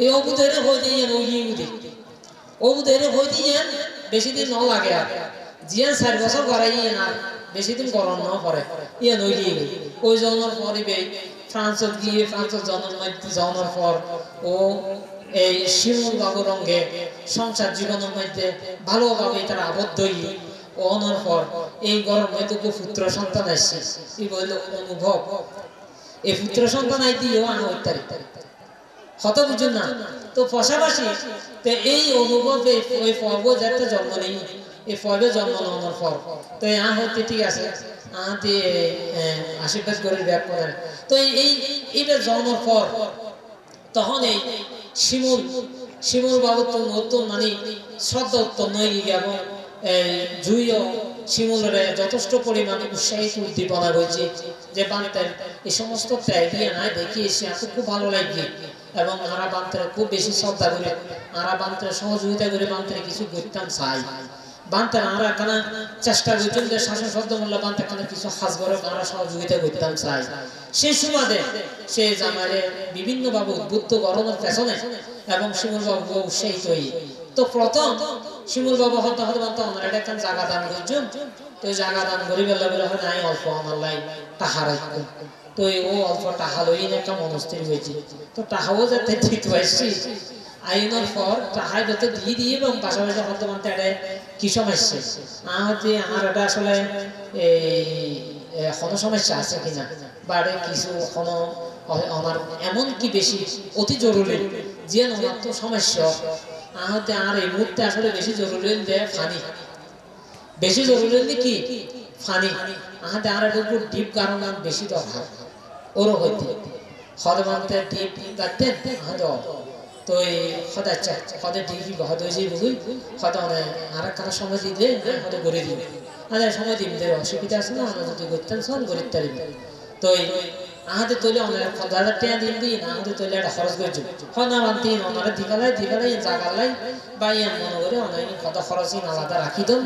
এই অবু ধরে হয়ে দিয়ে অবু ধরে হয়ে দিয়ে বেশি দিন ন লাগে আর জিয়ান 4 বছর করাই না বেশি দিন গরম ন পরে ইয়ে নই গিয়ে ওই জন্মের পরিবে ফ্রান্সত গিয়ে ফ্রান্সের জন্মের পর ও এই শিমুল বাবু রঙে সংসার জীবনের মধ্যে ভালোভাবে তারা আবদ্ধ হয়ে ও অনার পর এই গরম মধ্যে পুত্র সন্তান আসছে এই বলল অনুভব এই পুত্র সন্তান আই দিয়েও আনা ইত্যাদি হত বুঝুন না তো পাশাপাশি এই অনুভবে ওই পর্ব যাতে জন্ম নেই এই পর্বে জন্ম নেওয়ার পর তো আ হতে ঠিক আছে আহাতে আশীর্বাদ করে ব্যাগ করেন তো এইবার জন্মের পর তখন এই শিমুল বাবু তো নতুন মানে শ্রদ্ধা উৎপন্ন হয়ে গিয়ে এবং জুইও শিমুলের যথেষ্ট পরিমাণে উৎসাহিত উদ্দীপনা রয়েছে যে বান্তের এই সমস্ত ত্যাগিয়ে না দেখিয়েছি এত খুব ভালো লাগে এবং আরা বান্তের খুব বেশি শ্রদ্ধা করে আরা বান্তের সহযোগিতা করে বান্তের কিছু করতাম চাই বান্তের আরা কেন চেষ্টা করছেন যে শাসন শব্দ মূল্য বান্তে কেন কিছু হাজগরক আরা সহযোগিতা করতাম চাই সেই সুবাদে সে জামারে বিভিন্নভাবে উদ্বুদ্ধ গরমের পেছনে এবং শিমুল বাবু উৎসাহিত হই তো প্রথম শিমুল বাবু হতে হতে বান্তে আমার এটা একটা জায়গা দান করছেন তো জায়গা দান করি বেলা বেলা হয় নাই অল্প আমার লাই টাহার তো ও অল্প টাহা লই একটা মনস্থির হয়েছে তো টাহাও যাতে ঠিক হয়েছি আইনের পর টাহাই যাতে দিয়ে এবং পাশাপাশি হতে বান্তে এটা কি সমস্যা আমার এটা আসলে কোনো সমস্যা আছে কিনা বাড়ে কিছু কোনো আমার এমন কি বেশি অতি জরুরি যে ওনার তো সমস্যা আহতে আর এই মুহূর্তে আসলে বেশি জরুরি যে ফানি বেশি জরুরি কি ফানি আহতে আর এর উপর ডিপ কারণ বেশি দরকার ওরও হইতে হদমান্তে ডিপ গাতে হদ তো এই হদ আচ্ছা হদে ডিপি হদ হয়েছে বুঝি হদ আর কারো সময় দিলে হদে করে দিবে আমাদের সময় দিনদের অসুবিধা আছে না আমরা যদি করতেন সব গরিব তারিখ তো আহাতে তৈলে অনেক 10,000 টাকা দিন দিন আহাতে তৈলে একটা খরচ করছি হনা বান্তি ওনারা দিগালাই জাগালাই বা ইয়ান মনে করে অনেক কত খরচই আলাদা রাখি দেন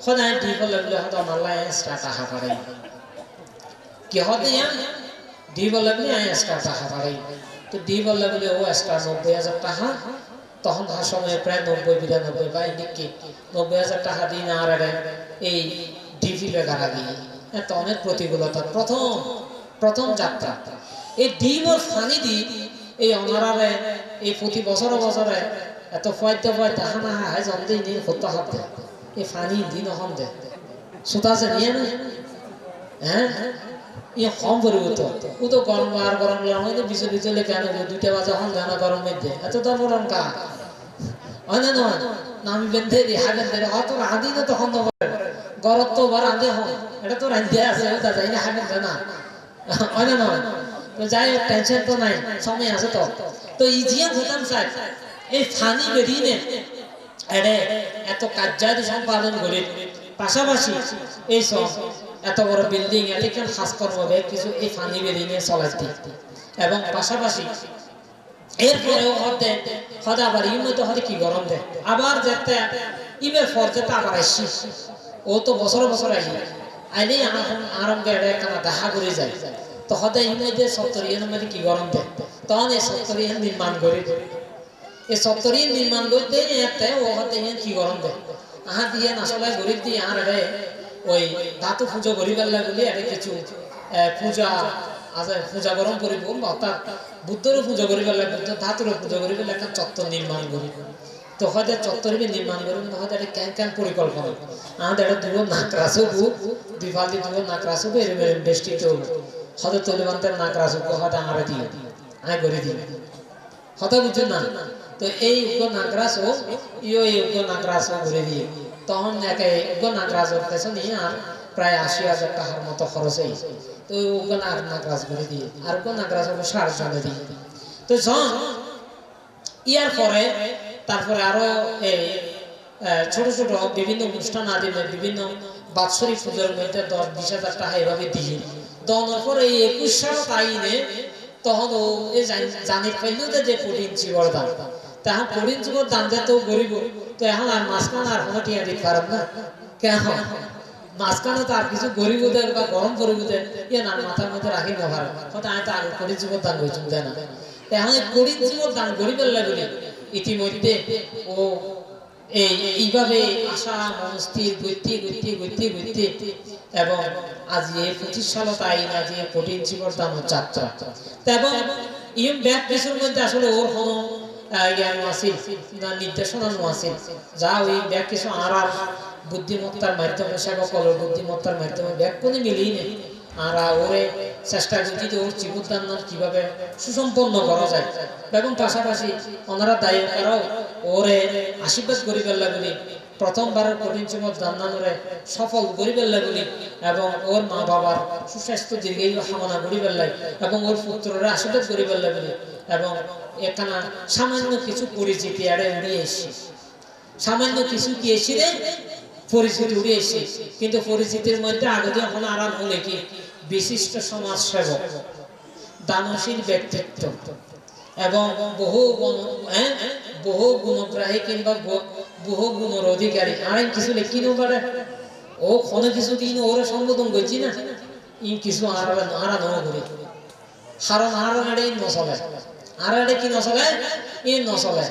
হনা ডিপ লাগলে হয়তো আমার লাই স্টার্ট আহা পারে কি হতে ডি বললে বলে এক্সট্রা টাকা বাড়াই তো ডি বললে বলে ও এক্সট্রা 90,000 টাকা তখন তার সময় প্রায় 90-92 বা এদিকে 90,000 টাকা দিন আর এই ডিভিপে গাড়া দিয়ে এত অনেক প্রতিকূলতা প্রথম যাত্রা এই ডিম ওর ফানি দি এই অনারারে এই প্রতি বছরে এত ফয়তে হানা হায় জলদি নিয়ে করতে হবে এই ফানি দিন হন দে সুতা আছে নিয়ে না হ্যাঁ ইয়ে কম পরিবর্তন ও তো গরম লাগে বিচলে কেন 2টা বাজে হন জানা গরম মধ্যে এত তো গরম কা হয় না নয় নামি বেঁধে দি হাগেন ধরে অত রাঁধি না তখন তো গরম তো বার রাঁধে হন এটা তো রাঁধে আছে ওটা যাই না হাগেন জানা হয় না নয় তো যাই হোক টেনশন তো নাই সময় আছে তো ইজিয়া হতাম চাই এই ফানি বেরিয়ে এড়ে এত কার্যাদি সম্পাদন করে পাশাপাশি এই সব এত বড় বিল্ডিং এদিকে খাস করবে কিছু এই ফানি বেরিয়ে চলাইতে এবং পাশাপাশি এরপরেও হতে হতে আবার ইমতে হতে কি গরম দেয় আবার যেতে ইমের পর যেতে আবার আসি ও তো বছর আইলে আরম্ভে একটা দেখা করে যায় তো হতে ইমতে 70 মধ্যে কি গরম দেয় তখন এই 70 নির্মাণ করে এই 70 নির্মাণ করতে একটা ও হতে কি গরম দেয় আহা দিয়ে আসলে গরিব দিয়ে আর ওই ধাতু পুজো করিবার লাগলে এটা কিছু পূজা গরম করিব অর্থাৎ বুদ্ধরও পুজো করিবার লাগে বুদ্ধ ধাতুরও পুজো করিবার লাগে একটা চত্বর নির্মাণ করি তো হয়তো চত্বরবি নির্মাণ করি হয়তো এটা ক্যান পরিকল্পনা আমাদের এটা দুটো নাকরাসুক 2 ফালতি দুটো নাকরাসুক এরকম বেষ্টিত হয়তো তলিবান্তের নাকরাসুক হয়তো আমরা দিয়ে আয় করে দিই হয়তো বুঝছেন না তো এই নাকরাসও এই নাকরাসও করে দিয়ে তখন একে নাকরাসের পেছনে আর প্রায় 80,000 টাকার মতো খরচ হয়েছে তো ওখানে আর নাকরাস করে দিয়ে আর নাকরাস হবে 7.5 দিয়ে তো ইয়ার পরে তারপরে আরো এই ছোট বিভিন্ন অনুষ্ঠান আদি বিভিন্ন বাৎসরিক পুজোর মধ্যে 10-20,000 টাকা এভাবে দিয়ে দেওয়ার পরে এই 21 সাল আইনে তখন ও জানি পাইল যে 4 ইঞ্চি বড় দাম তখন 4 ইঞ্চি বড় দাম যেত গরিব তো এখন আর মাঝখান আর কোনো টিয়া দিতে পারেন না কেন মাঝখানে তো আর কিছু গরিবদের বা গরম গরিবদের ইয়ে না মাথার মধ্যে রাখি না পারে হয়তো আমি তো আগে 4 ইঞ্চি দান হয়েছিল তাই না এখন 4 ইঞ্চি দান গরিবের লাগলে ইতিমধ্যে ও এইভাবে আশা মনস্থির গইতে এবং আজ এই 25 সাল তাই না যে 4 ইঞ্চি দাম যাত্রা এবং ইম ব্যাক পেছর মধ্যে আসলে ওর কোনো নির্দেশনা আছে যা ওই ব্যাক কিছু আর বুদ্ধিমত্তার মাধ্যমে সেবকলের বুদ্ধিমত্তার মাধ্যমে ব্যাক কোনো মিলিয়ে নেই আর ওরে চেষ্টা করছি যে ওর জীবনদান কিভাবে সুসম্পন্ন করা যায় এবং পাশাপাশি ওনারা দায়ী করাও ওরে আশীর্বাদ করিবার লাগলি প্রথমবারের কঠিন জীবন দান্নানরে সফল করিবার লাগলি এবং ওর মা বাবার সুস্বাস্থ্য দীর্ঘায়ু কামনা করিবার লাগে এবং ওর পুত্ররা আশীর্বাদ করিবার লাগলি এবং এখানে সামান্য কিছু পরিচিতি আড়ে উড়িয়ে এসে সামান্য কিছু কি এসে রে পরিচিতি উড়ে এসে কিন্তু পরিচিতির মধ্যে আগে যখন আরাম হলে কি বিশিষ্ট সমাজ সেবক দানশীল ব্যক্তিত্ব এবং বহু গুণগ্রাহী কিংবা বহু গুণের অধিকারী আর কিছু লেখিনো পারে ও কোনো কিছু দিন ওরা সম্বোধন করছি না ই কিছু আরাধনা করি হারণ আড়ে নচলে আর আড়ে কি নচলে ই নচলে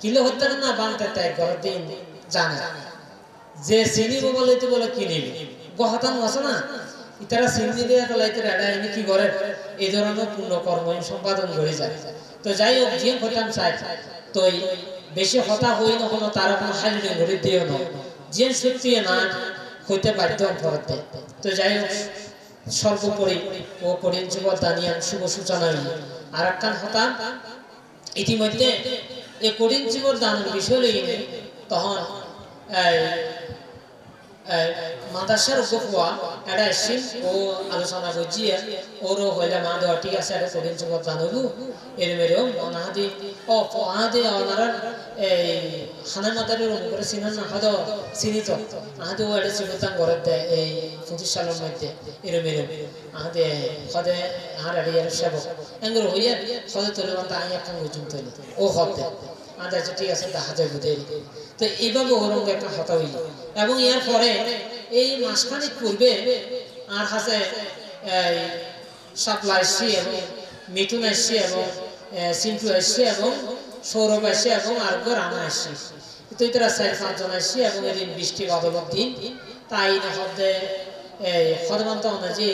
কিলো হত্যা না বানতে তাই ঘরের দিন জানে যে চিনিব বলে কিনিবি গহতান আছে না ইতারা চিনি দিয়ে পেলে এটা এনে কি করে এই ধরনের পূর্ণ কর্ম সম্পাদন করে যায় তো যাই হোক যে হতাম চাই তো বেশি হতা হই না কোনো তারা কোনো হাইলে ঘুরে দিও না যে সত্যি না হইতে বাধ্য করতে তো যাই হোক সর্বোপরি ও করিম যুবক দানিয়ান শুভ সূচনা আর একখান হতাম ইতিমধ্যে এই করিম যুবক দানের বিষয় লইনে তখন মাদাসার উপকুয়া এটা এসে ও আলোচনা করছি ওরও হইলে মা দেওয়া ঠিক আছে এটা কঠিন যুবক জানবো এর মেরেও অনাহাদি অনাহাদি ওনারা এই খানের মাতারের করে চিনেন না হয়তো চিনিত আহাদি ও এটা চিবতান ঘরের দেয় এই 25 সালের মধ্যে এর মেরে আহাদে হদে আর এর সেবক এঙ্গুলো হইয়া হদে তোলে মাতা আই একখান গুজুম তৈরি ও হতে আদা ঠিক আছে দেখা যায় বুঝে তো এইভাবে ওরঙ্গ একটা হতা হইল এবং এর পরে এই মাসখানিক পূর্বে আর হাসে এই সাপলা আসছি এবং মিঠুন আসছি এবং সিন্টু আসছি এবং সৌরভ আসছি এবং আর রানা আসছি, তো এরা 4-5 জন আসছি এবং এদিন বৃষ্টি বাদলের দিন তাই না হতে এই হরমান্ত যে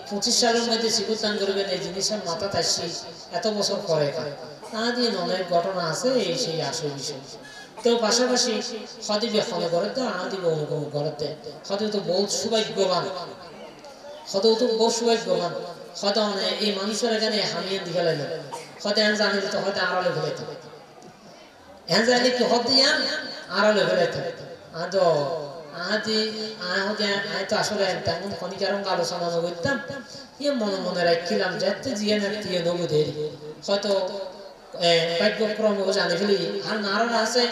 25 সালের মধ্যে সিগুদান করবেন এই জিনিসের মাথা আসছি এত বছর পরে তা দিন অনেক ঘটনা আছে এই সেই আসল বিষয়। তো পাশাপাশি হদি বেখনে করতে আদি অনুগম করতে হদি তো বহুত সৌভাগ্যবান, হদেও তো বহু সৌভাগ্যবান। হয়তো এই মানুষের এখানে হামিয়ে দিকে লাগলো হয়তো এন জানি তো হয়তো আড়ালে ফেলেতে এন জানি কি হতে আড়ালে ফেলেতে আদো আদি আয় তো আসলে তেমন ক্ষণিকারণ আলোচনা করতাম ইয়ে মনে মনে রাখছিলাম যাতে জিয়ে নাকি নবুদের হয়তো ভাগ্যক্রম জানি ফেলি আর নারা আছে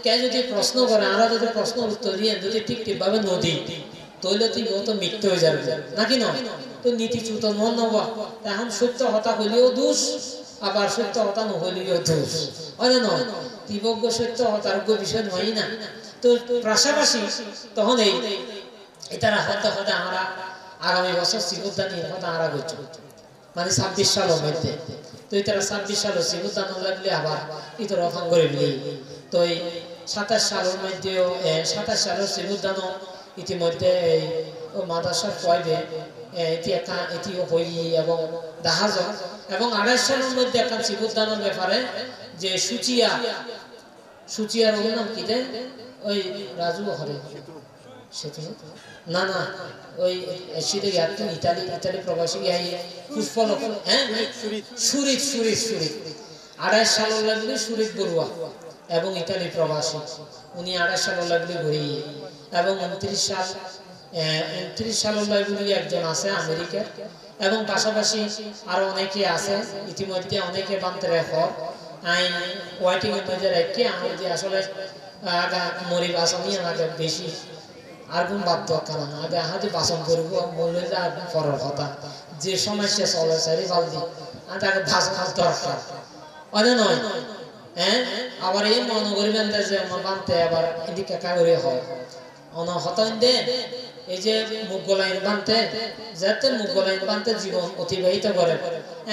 কে যদি প্রশ্ন করে আরা যদি প্রশ্ন উত্তর দিয়ে যদি ঠিক ঠিকভাবে নদী তৈলে তুই কত মৃত্যু হয়ে যাবে নাকি নয়, তো নীতিচ্যুত মন নবা এখন সত্য হতা হইলেও দোষ আবার সত্য হতা নহইলেও দোষ হয় না নয়, ত্রিবজ্ঞ সত্য হতারোগ্য বিষয় নয় না। তো পাশাপাশি তখন এই এটারা হতে হতে আমরা আগামী বছর সিগুদানি হতে আমরা করছি মানে 26 সালের মধ্যে, তো এটারা 26 সালে সিগুদান লাগলে আবার ইতর অফান করে দিই, তো এই 27 সালের মধ্যেও 27 সালের সিগুদানও ইতিমধ্যে এই মাদ্রাসার পয়বে এটিও হই এবং দেখা যায় এবং 28 সালের মধ্যে একটা সিগুদানের ব্যাপারে যে সুচিয়ার ওর নাম কি দেয় ওই রাজু হরে সেতু না না ওই সেটা ইতালি প্রবাসী পুষ্পল হ্যাঁ সুরিত 28 সালের লাগলে সুরিত বড়ুয়া এবং ইতালি প্রবাসী উনি 28 সালের লাগলে ঘুরি এবং 29 সালের লাগলে একজন আছে আমেরিকার এবং পাশাপাশি আরো অনেকে আছে ইতিমধ্যে অনেকে বানতে রেখর আইন ওয়াইটিং এর মধ্যে রেখে আমাদের আসলে আগা মরি বাসনি আগে বেশি আর কোন বাদ দরকার না আগে আহাদি বাসন করবো মূল্যে পরের কথা যে সমস্যা চলে সারি বালদি আগে ভাষণ দরকার অনেক নয় হ্যাঁ আবার এই মনে করবেন যে আমার বানতে আবার এদিকে কাগরে হয় অন হতন দে এই যে মুখ গলাইন বানতে যাতে মুখ গলাইন বানতে জীবন অতিবাহিত করে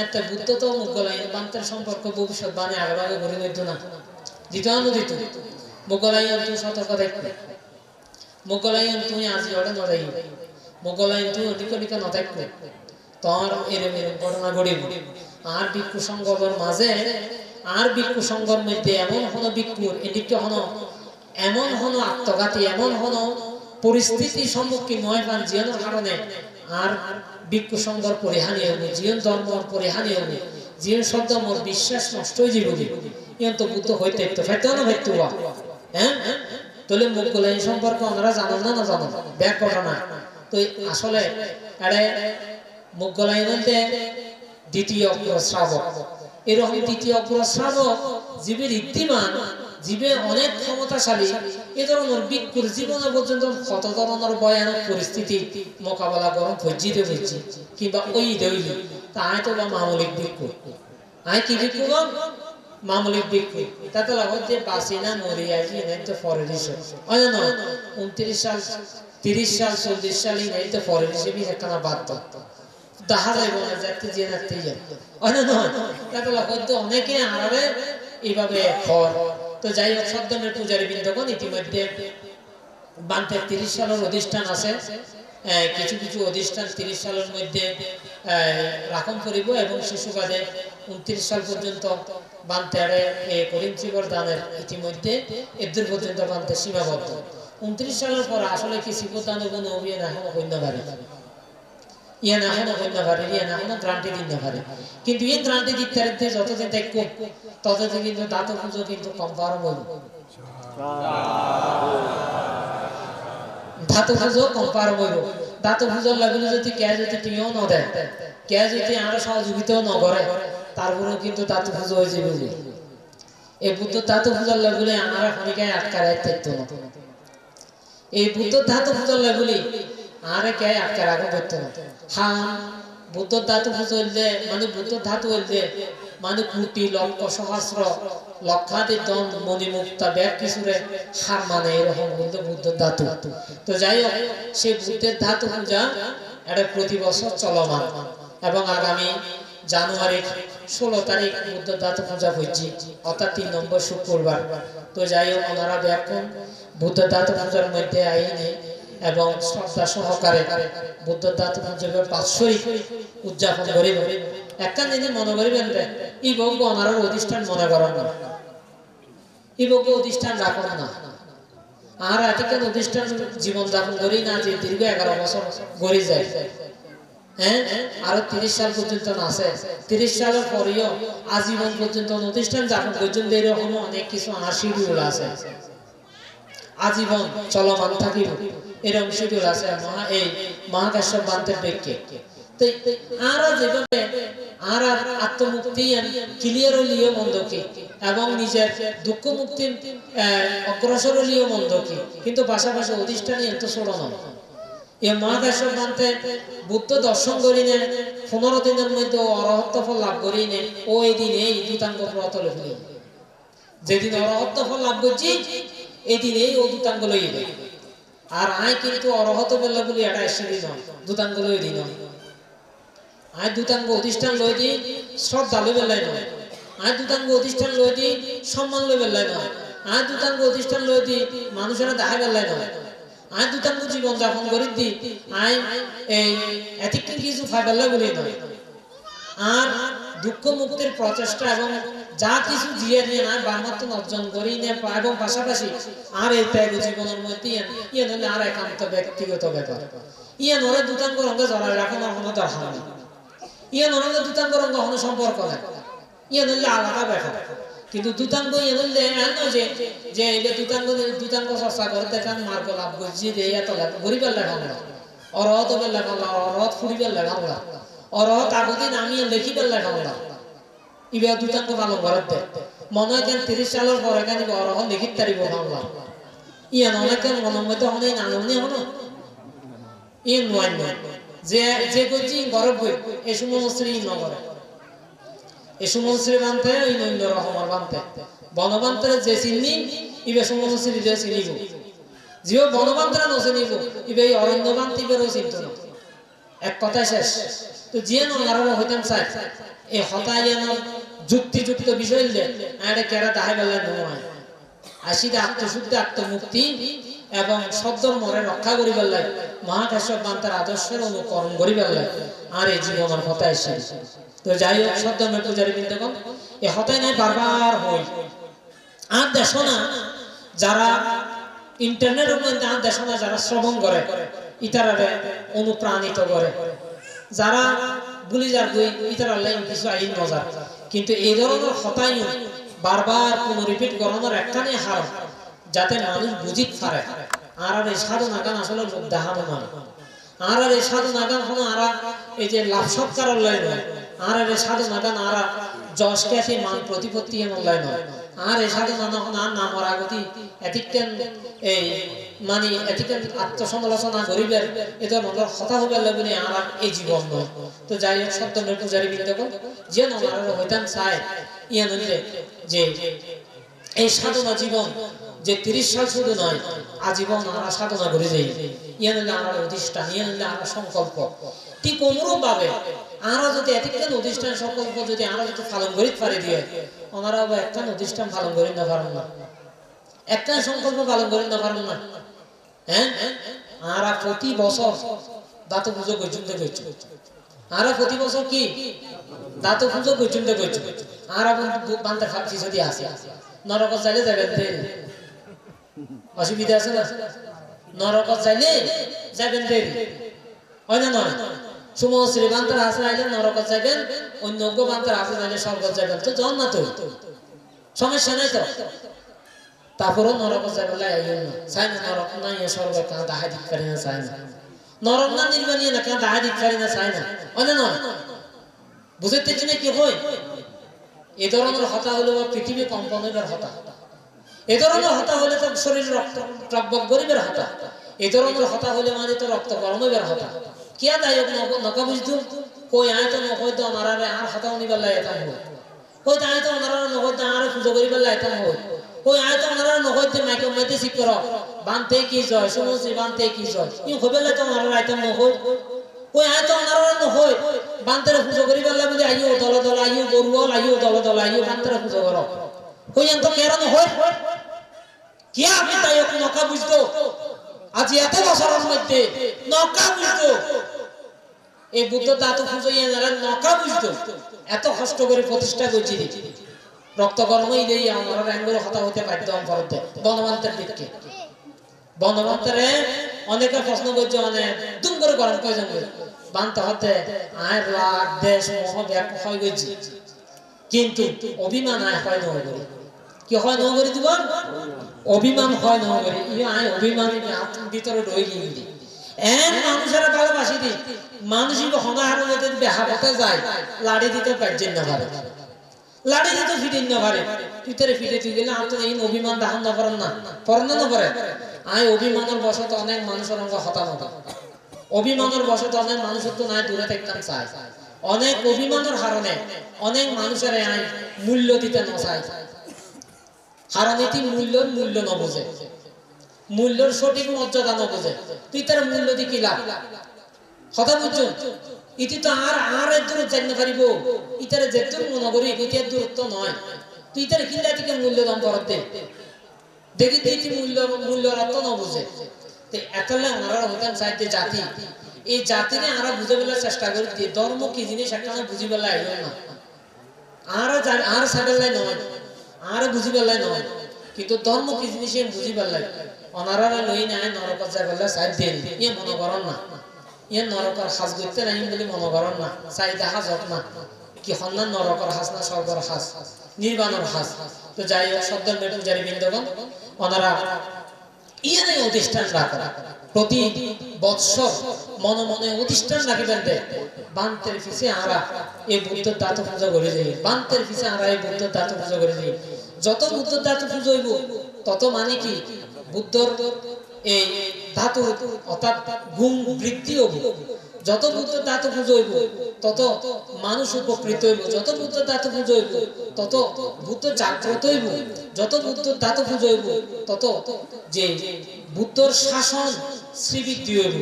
একটা বুদ্ধ তো মুখ গলাইন বানতে সম্পর্ক ভবিষ্যৎ বানে আগে ঘুরে নিত না দিত মুখ গলাইন তুই সতর্ক দেখবে মুখ গলাইন তুই আজি ওটা নদাই মুখ গলাইন তুই অধিক নদাইবে তোর এরম ঘটনা ঘটিব আর ভিক্ষু সংঘর মাঝে আর ভিক্ষু সংঘর মধ্যে এমন হনো ভিক্ষুর এদিকে হনো এমন হনো আত্মঘাতী এমন হনো পরিস্থিতি সম্মুখীন নয় পান জীবনের কারণে আর ভিক্ষু সংঘর পরিহানি হবে জীবন ধর্মর পরিহানি হবে জীবন শব্দ মোর বিশ্বাস নষ্ট হয়ে যাবে ইয়ন তো বুদ্ধ হইতে তো ফেতো না ফেতো হ্যাঁ তাহলে মুখ গোলাইন সম্পর্কে ওনারা জানেন না জানেন ব্যাক ঘটনা তো আসলে আরে মুখ গোলাইনতে দ্বিতীয় শ্রাবক এরকম দ্বিতীয় শ্রাবক জীবের ইদ্যমান জীবে অনেক ক্ষমতাশালী এ ধরনের ভিক্ষুর জীবনে পর্যন্ত কত ধরনের ভয়ানক পরিস্থিতি মোকাবেলা করেন ভজ্জিতে বুঝছি কিংবা ওই দইলি তা আয় তো বা মামলিক ভিক্ষু আয় কি ভিক্ষু মামলিক ভিক্ষু তাতে লাগত যে বাঁচি না মরি আছি এনে তো পরের হিসেবে হয় না 29 সাল 30 সাল 40 সাল এই তো পরের হিসেবে একখানা বাদ দেখা যায় বলে যাতে যে রাখতে যায় হয় না তাতে লাগত অনেকে আরাবে এইভাবে ফর তো যাই হোক সদ্যমের পূজারী বৃন্দগণ ইতিমধ্যে বানতে 30 সালের অধিষ্ঠান আছে কিছু কিছু অধিষ্ঠান 30 সালের মধ্যে রাখন করিব এবং শিশুবাদে 29 সাল পর্যন্ত বানতে করিমচিবর দানের ইতিমধ্যে এদের পর্যন্ত বানতে সীমাবদ্ধ 29 সালের পর আসলে কি শিবদানের কোনো অভিযান এখনো হইতে পারে ইয়া না হনো হইতে পারে ইয়া না হনো গ্রান্টি দিতে পারে কিন্তু এই গ্রান্টি দিতে যতদিন দেখো ততদিন কিন্তু দাঁত পুজো কিন্তু কম পারো বলবো ধাতু পুজো কম পারো বলবো ধাতু পুজোর লাগলে যদি কে যদি টিও ন দেয় কে যদি আরো সহযোগিতাও ন করে তারপরেও কিন্তু ধাতু পুজো হয়ে যাবে এই বুদ্ধ ধাতু পুজোর লাগলে আমরা খনিকায় আটকা রাখতে থাকতো না এই বুদ্ধ ধাতু পুজোর লাগলে আরে কে আটকা রাখা করতে না হ্যাঁ বুদ্ধ ধাতু পুজো হইলে মানে বুদ্ধ ধাতু হইলে মানে কোটি লক্ষ সহস্র লক্ষাধিক দন মণিমুক্তা ব্যাগ কিছুরে হার মানে এরকম বলতে বুদ্ধ ধাতু তো যাই হোক সেই বুদ্ধের ধাতু পূজা এটা প্রতি বছর চলমান এবং আগামী জানুয়ারির 16 তারিখ বুদ্ধ দাতু পূজা হচ্ছে, অর্থাৎ 3 নম্বর শুক্রবার। তো যাই হোক ওনারা দেখুন বুদ্ধ দাতু পূজার মধ্যে আইনে এবং শ্রদ্ধা সহকারে বুদ্ধ দাতু পূজার বাৎসরিক উদযাপন করিব। একটা জিনিস মনে করিবেন এই বজ্ঞ ওনারা অধিষ্ঠান মনে করেন না, এই বজ্ঞ অধিষ্ঠান রাখেন না। আর এদিকে অধিষ্ঠান জীবন যাপন করি না যে দীর্ঘ 11 বছর গড়ি যায়, হ্যাঁ আরো 30 সাল পর্যন্ত আছে, 30 সালের পরেও আজীবন পর্যন্ত প্রতিষ্ঠান যাপন পর্যন্ত এরকম অনেক কিছু আমার শিডিউল আছে, আজীবন চলমান থাকিব এরকম শিডিউল আছে এই মহাকাশ্যপ বান্তের ব্যক্তি। আর যেভাবে আর আত্মমুক্তি ক্লিয়ার হলিও মন্দ কি এবং নিজের দুঃখ মুক্তির অগ্রসর হলিও মন্দ কি, কিন্তু পাশাপাশি অধিষ্ঠানে এত ছোট নয়। এই মহাকাশ্যপ বান্তে বুদ্ধ দর্শন করিনে 15 দিনের মধ্যে অরহত্ত ফল লাভ করিনে ও এই দিনে এই দুতাঙ্গ প্রতলে ফেলি, যেদিন অরহত্ত ফল লাভ করছি এই দিনে ও দুতাঙ্গ লইয়ে দেয়। আর আয় কিন্তু অরহত বেলা বলি এটা এসে দিন দুতাঙ্গ লই দিন, আয় দুতাঙ্গ অধিষ্ঠান লই দিই শ্রদ্ধা লই বেলায় নয়, আয় দুতাঙ্গ অধিষ্ঠান লই দিই সম্মান লই বেলায় নয়, আয় দুতাঙ্গ অধিষ্ঠান লই দিই মানুষেরা দেখা বেলায় নয়, আয় দুতাঙ্গ জীবন যাপন করি দি আয় এই এতিক কিছু ফাইবাল্লা বলি নয়। আর দুঃখ মুক্তির প্রচেষ্টা এবং যা কিছু দিয়ে নিয়ে না বার্মাত্ম অর্জন করি না এবং পাশাপাশি আর এই ত্যাগ জীবনের মধ্যে ইয়ে নইলে আর একান্ত ব্যক্তিগত ব্যাপার, ইয়ে নরে দুতাঙ্গ রঙে জড়াই রাখানোর কোনো দরকার নেই, ইয়ে নরে দুতাঙ্গ রঙ কোনো সম্পর্ক নেই, ইয়ে নইলে আলাদা ব্যাপার। কিন্তু দুতাঙ্গ ইয়ে নইলে যে যে এটা দুতাঙ্গ চর্চা করে দেখান মার্গ লাভ করছি যে এত লাভ গরিবের লেখানো অরহত বের লেখানো অরহত ফুরিবের লেখানো অরহত আগদিন আমি লেখিবের লেখানো ইবে দুতাঙ্গ পালন করার দে মনে হয় 30 সালের পরে কেন অরহত লিখিত তারিব বাংলা ইয়ে অনেক মনের মধ্যে অনেক নাননি হলো ইয়ে নয় যে যে করছি গরব বই এ সময় মুসরি নগরে এ সময় মুসরি বানতে ওই নৈন্য রহমার বানতে বনবান্তরে যে চিনি ইবে সময় মুসরি যে চিনিব যে বনবান্তরে নচিনিব ইবে এই অরণ্য বান্তি বেরো চিন্ত না, এক কথায় শেষ। তো যে নরারো হইতাম চাই এই হতায়নের যুক্তিযুক্ত বিষয় দিলে আরে কেরা তাহাই বেলায় নয় আসিতে আত্মশুদ্ধি আত্মমুক্তি এবং শব্দর মরে রক্ষা করি বেলায় মহাকাশ্যপ বান্তার আদর্শের অনুকরণ করি বেলায় আর এই জীবনের হতায় শেষ। তো যাই হোক সদ্যমের পূজারী বৃন্দগণ এই হতায় নাই বারবার হই আর দেখো না যারা ইন্টারনেটের মধ্যে আর দেখো না যারা শ্রবণ করে ইতারারে অনুপ্রাণিত করে, যারা বুলি যার বই ইতারার লাইন কিছু আইন মজার, কিন্তু এই ধরনের হতাই বারবার কোনো রিপিট করানোর একখানে হার যাতে মানুষ বুঝিত পারে। আর এই সাধনা গান আসলে লোক দেখানো নয়, আর এই সাধনা গান হলো আর এই যে লাভ সৎকার অনলাইন নয়, আর এই সাধনা গান আর যশ খ্যাতি মান প্রতিপত্তি অনলাইন নয়, আর এই সাধনা হন আর নামর আগতি এতিকেন এই মানে এতিকেন আত্মসমালোচনা গরিবের এদের মনের কথা হবে বলে আর এই জীবন নয়। তো যাই হোক সত্যমের পূজারী বৃন্দগণ যে নমার হইতাম চায় ইয়ে নইলে যে এই সাধনা জীবন যে 30 সাল শুধু নয় আজীবন আমরা সাধনা করে যাই, ইয়ে নইলে আমরা অধিষ্ঠান, ইয়ে নইলে আমরা সংকল্প ঠিক অনুরূপ ভাবে আমরা যদি এতিকেন অধিষ্ঠান সংকল্প যদি আমরা যদি পালন করি পারি দিয়ে ওনারা একটা অধিষ্ঠান পালন করি না পারেন না, একটা সংকল্প পালন করি না পারেন না। হ্যাঁ আমরা প্রতি বছর দাতু পুজো পর্যন্ত করছি, আমরা প্রতি বছর কি দাতু পুজো পর্যন্ত করছি, আমরা বান্তে পিছনে আসি নরক চাইলে যাবেন দেরি অসুবিধা আছে না, নরক চাইলে যাবেন দেরি হয় না নয়, সমশ্রী বান্তার আসে আইলে নরক যাবেন, অন্য বান্তার আসে আইলে স্বর্গ যাবেন, তো জন না তো সমস্যা নাই তো। তারপরও নরক যাবেন চাই না, নরক নাই স্বর্গ কেন দাহাই দিতে পারি না চাই না, নরক না নির্বাণী না কেন দাহাই দিতে পারি না চাই না হয় না নয়, বুঝতে চিনে কি হয় এ ধরনের হতা হলে পৃথিবী কম্পন হইবার হতা, এ ধরনের হতা হলে তো শরীর রক্ত টকবক গরিবের হতা, এ ধরনের হতা হলে মানে তো রক্ত গরম হইবার হতা কিয়া দায়ক নকা বুঝতো কই আয় তো নকইতো আমার আর হতা উনিবার লাই এতাম হয়, কই আয় তো ওনারা নকইতো আর পুজো করিবার লাই এতাম হয়, কই আয় তো ওনারা নকইতে মাইকে মাইতে শিখ কর বানতে কি জয় সমস্ত বানতে কি জয় ই হবেলে তো ওনারা আইতাম নকই ওই আয়তো অনারা নহয় বান্তের পুজো করি বললে বলে আইও দলে দলে আইও গরুল আইও দলে দলে আইও বান্তের পুজো করো ওই এত কেন নহয় কি আমি তাই নকা বুঝতো আজ এত বছরের মধ্যে নকা বুঝতো এই বুদ্ধ দাতু পুজো যারা নকা বুঝতো এত কষ্ট করে প্রতিষ্ঠা করছি রক্ত গরমই দেই আমরা র্যাঙ্গুলো কথা হতে বাধ্য করতে বনমন্ত্রের দিককে বনমন্ত্রে অনেকে প্রশ্ন করছে অনেক দুম করে গরম কয়জন বানতে হতে আয় রাগ দেশ মোহ ব্যাগ হয় গেছি কিন্তু অভিমান আয় হয় নগরী কি হয় নগরী দিব অভিমান হয় নগরী ই আয় অভিমান ভিতরে রয়ে গিয়ে এন মানুষেরা ভালোবাসি দি মানুষই হনাহার মধ্যে বেহাবতে যায় লাড়ি দিতে পারছেন না ভালো লাড়ি দিতে ফিটিন না পারে ভিতরে ফিটে তুই গেলে আমি তো এই অভিমান দাহন না করেন না পড়ানো না পারে আয় অভিমানের বশত অনেক মানুষের অঙ্গ হতাহত অভিমানের বশত অনেক মানুষের তো নাই দূরে থাকতাম চাই অনেক অভিমানের হারণে অনেক মানুষের আয় মূল্য দিতে না চায় হারানীতি মূল্য ন বোঝে মূল্যর সঠিক মর্যাদা ন বোঝে তুই তার মূল্য দি কি লাভ কথা বুঝছো ইতি তো আর এর দূর জানতে পারিব ইতারে যেতুর মনে করি ইতির দূরত্ব নয় তুই তার কিলা থেকে মূল্য দাম করতে দেখি তুই মূল্য রত্ন ন বোঝে তো এতলে আমরা হতাম চাইতে জাতি এই জাতিকে আমরা বুঝে ফেলার চেষ্টা করি দিয়ে ধর্ম কি জিনিস একটা বুঝি ফেলা এলো না আর সাবেলাই নয় আর বুঝি পেলাই নয় কিন্তু ধর্ম কি জিনিস বুঝি পেলাই অনারা লই নাই নরকত যা বললে সাইড দিয়ে ইয়ে মনে করেন না ইয়ে নরকর হাজ করতে নাই বলে মনে করেন না চাইদা হাজ হোক না কি হন না নরকর হাজ না স্বর্গর হাজ নির্বাণর হাজ তো যাই হোক শব্দ পূজারী বৃন্দগণ ওনারা ইয়ে নেই অধিষ্ঠান রাখা প্রতি বৎসর মনে মনে অধিষ্ঠান রাখিবেন দে বান্তের পিছে আমরা এই বুদ্ধ দাতু পূজা করে যাই বান্তের পিছে আমরা এই বুদ্ধ দাতু পূজা করে যাই যত বুদ্ধ দাতু পূজা হইব তত মানে কি বুদ্ধর এই ধাতু অর্থাৎ গুণ বৃদ্ধি হইব যত বুদ্ধ দাতু পূজা হইব তত মানুষ উপকৃত হইব যত বুদ্ধ দাতু পূজা হইব তত বুদ্ধ জাগ্রত হইব যত বুদ্ধ দাতু পূজা হইব তত যে বুদ্ধর শাসন শ্রীবৃদ্ধি হইব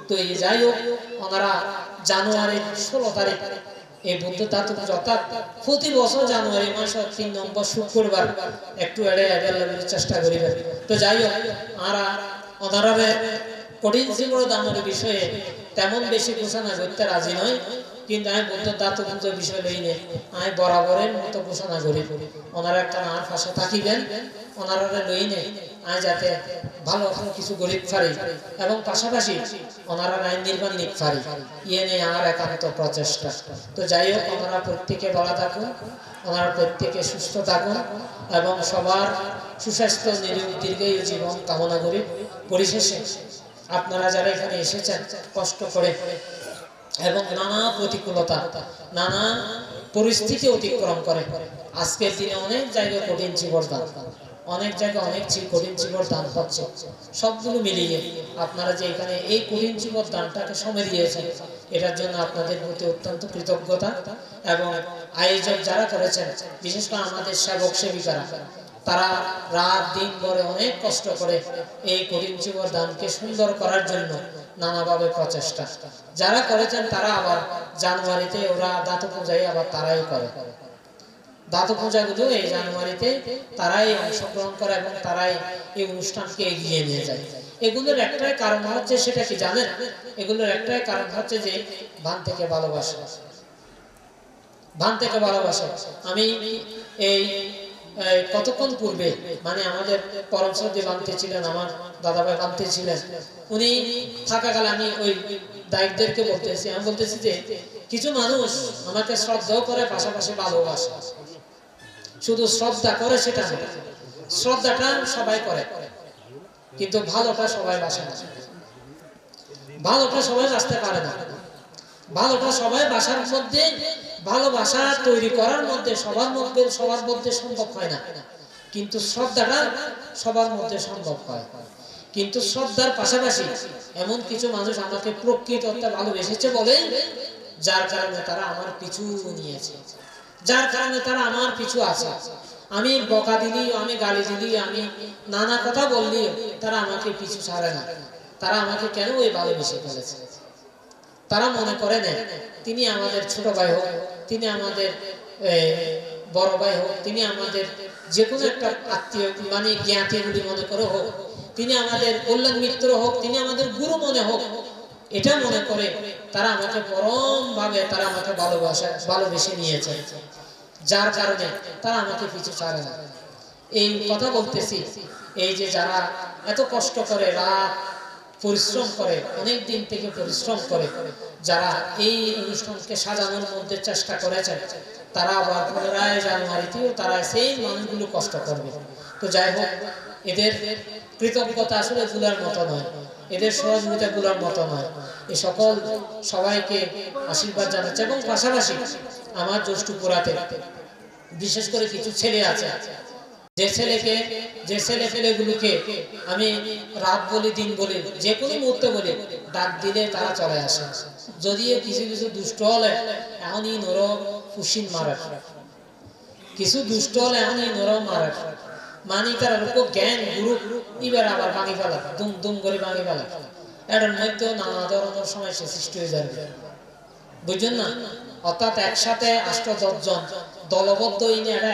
তো এই যাই হোক ওনারা জানুয়ারির 16 তারিখ এই বুদ্ধ দাতু পূজা অর্থাৎ প্রতি বছর জানুয়ারি মাসের 3 নম্বর শুক্রবার একটু এড়ে অ্যাভেলেবল চেষ্টা করিবেন তো যাই হোক ওনারা কঠিন শ্রীমড় দামের বিষয়ে তেমন বেশি ঘোষণা করতে রাজি নয় কিন্তু আমি বুদ্ধ দাতু পূজার বিষয় লই নে আমি বরাবরের মতো ঘোষণা করি ওনারা একটা আর পাশে থাকিবেন ওনারা লই নে আমি যাতে ভালো কিছু গরিব ফারি এবং পাশাপাশি ওনারা আইন নির্মাণ নিক ফারি ইয়ে নিয়ে আমার একান্ত প্রচেষ্টা তো যাই হোক ওনারা প্রত্যেকে ভালো থাকুন ওনারা প্রত্যেকে সুস্থ থাকুন এবং সবার সুস্বাস্থ্য নিরোগ দীর্ঘায়ু জীবন কামনা করি পরিশেষে আপনারা যারা এখানে এসেছেন কষ্ট করে এবং নানা প্রতিকূলতা নানা পরিস্থিতি অতিক্রম করে আজকের দিনে অনেক জায়গায় কঠিন জীবন দান অনেক জায়গায় অনেক কঠিন জীবন দান হচ্ছে সবগুলো মিলিয়ে আপনারা যে এখানে এই কঠিন জীবন দানটাকে সময় দিয়েছেন এটার জন্য আপনাদের প্রতি অত্যন্ত কৃতজ্ঞতা এবং আয়োজক যারা করেছেন বিশেষ করে আমাদের সেবক সেবিকারা তারা রাত দিন ভরে অনেক কষ্ট করে এই কঠিন জীবন দানকে সুন্দর করার জন্য নানাভাবে প্রচেষ্টা যারা করেছেন তারা আবার জানুয়ারিতে ওরা দাতু পূজায় আবার তারাই করে দাতু পূজাগুলো এই জানুয়ারিতে তারাই অংশগ্রহণ করে এবং তারাই এই অনুষ্ঠানকে এগিয়ে নিয়ে যায় এগুলোর একটাই কারণ হচ্ছে সেটা কি জানেন এগুলোর একটাই কারণ হচ্ছে যে ভান থেকে ভালোবাসা আমি এই কতক্ষণ পূর্বে মানে আমাদের পরম শ্রদ্ধেয় বান্তে ছিলেন আমার দাদাভাই বান্তে ছিলেন উনি থাকাকালে আমি ওই দায়িত্বদেরকে বলতেছি আমি বলতেছি যে কিছু মানুষ আমাকে শ্রদ্ধাও করে পাশাপাশি ভালোবাসে শুধু শ্রদ্ধা করে সেটা না শ্রদ্ধাটা সবাই করে কিন্তু ভালোটা সবাই বাসে না ভালোটা সবাই বাসতে পারে না ভালোটা সবাই বাসার মধ্যে ভালোবাসা তৈরি করার মধ্যে সবার মধ্যে সম্ভব হয় না কিন্তু শ্রদ্ধাটা সবার মধ্যে সম্ভব হয় কিন্তু শ্রদ্ধার পাশাপাশি এমন কিছু মানুষ আমাকে প্রকৃত অর্থে ভালোবেসেছে বলে যার কারণে তারা আমার পিছু নিয়েছে যার কারণে তারা আমার পিছু আছে আমি বকা দিলি আমি গালি দিলি আমি নানা কথা বললি তারা আমাকে পিছু ছাড়ে না তারা আমাকে কেন ওই ভালোবেসে ফেলেছে তারা মনে করে না তিনি আমাদের ছোট ভাই হোক, তিনি আমাদের বড় ভাই হোক, তিনি আমাদের যে কোনো একটা আত্মীয় মানে জ্ঞাতিগুলি মনে করে হোক, তিনি আমাদের কল্যাণ মিত্র হোক, তিনি আমাদের গুরু মনে হোক, এটা মনে করে তারা আমাকে পরম ভাবে তারা আমাকে ভালোবেসে নিয়েছে, যার কারণে তারা আমাকে পিছু ছাড়ে না। এই কথা বলতেছি, এই যে যারা এত কষ্ট করে, রাত পরিশ্রম করে, অনেক দিন থেকে পরিশ্রম করে, যারা এই অনুষ্ঠানকে সাজানোর মধ্যে চেষ্টা করেছেন, তারা আবার 15 জানুয়ারিতেও তারা সেই মানুষগুলো কষ্ট করবে। তো যাই হোক, এদের কৃতজ্ঞতা আসলে ভুলার মতো নয়, এদের সহযোগিতা ভুলার মতো নয়। এই সকল সবাইকে আশীর্বাদ জানাচ্ছে। এবং পাশাপাশি আমার জ্যৈষ্ঠপুরাতে বিশেষ করে কিছু ছেলে আছে, যে ছেলে পেলেগুলোকে আমি রাত বলি দিন বলি যে কোনো মুহূর্তে বলি, ডাক দিলে তারা চলে আসে। যদিও কিছু কিছু দুষ্ট হলে এখনই নরম ফুসিন মারে, কিছু দুষ্ট হলে এখনই নরম মারে, মানে তারা লোক জ্ঞান গুরু এবার আবার ভাঙি ফেলা, দুম দুম করে ভাঙি ফেলা। এটার মধ্যে নানা ধরনের সমস্যা সৃষ্টি হয়ে যাবে, বুঝছেন না? অর্থাৎ একসাথে 8-10 জন দলবদ্ধ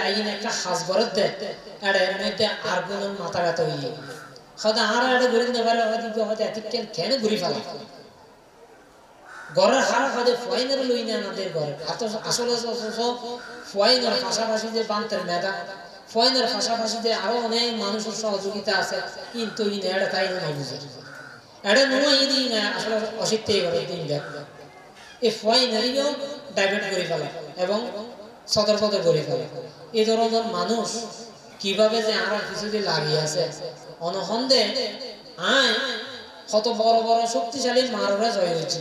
আইন একটা হাজ ঘরের দেয়, এর মধ্যে আর কোন মাথা ব্যথা হইলে হয়তো আর একটা ঘুরে নিতে পারে, হয়তো কেন ঘুরি ফেলা ঘরের হারা হয়তো ফয়নের লই না আমাদের ঘরে। আসলে ফয়নের পাশাপাশি যে বান্তের মেধা, ফয়নের পাশাপাশি যে আরো অনেক মানুষের সহযোগিতা আছে, কিন্তু এটা তাই না বুঝে, এটা নয় না আসলে অসিদ্ধ করে দিন দেখ এই ফয়নারিও ডাইভার্ট করে ফেলা এবং সতর্কত করে ফেলা। এই ধরনের মানুষ কিভাবে যে আমার কিছুদিন লাগিয়ে আছে অনহন্দে আয় কত বড় বড় শক্তিশালী মাররা জয় হয়েছে,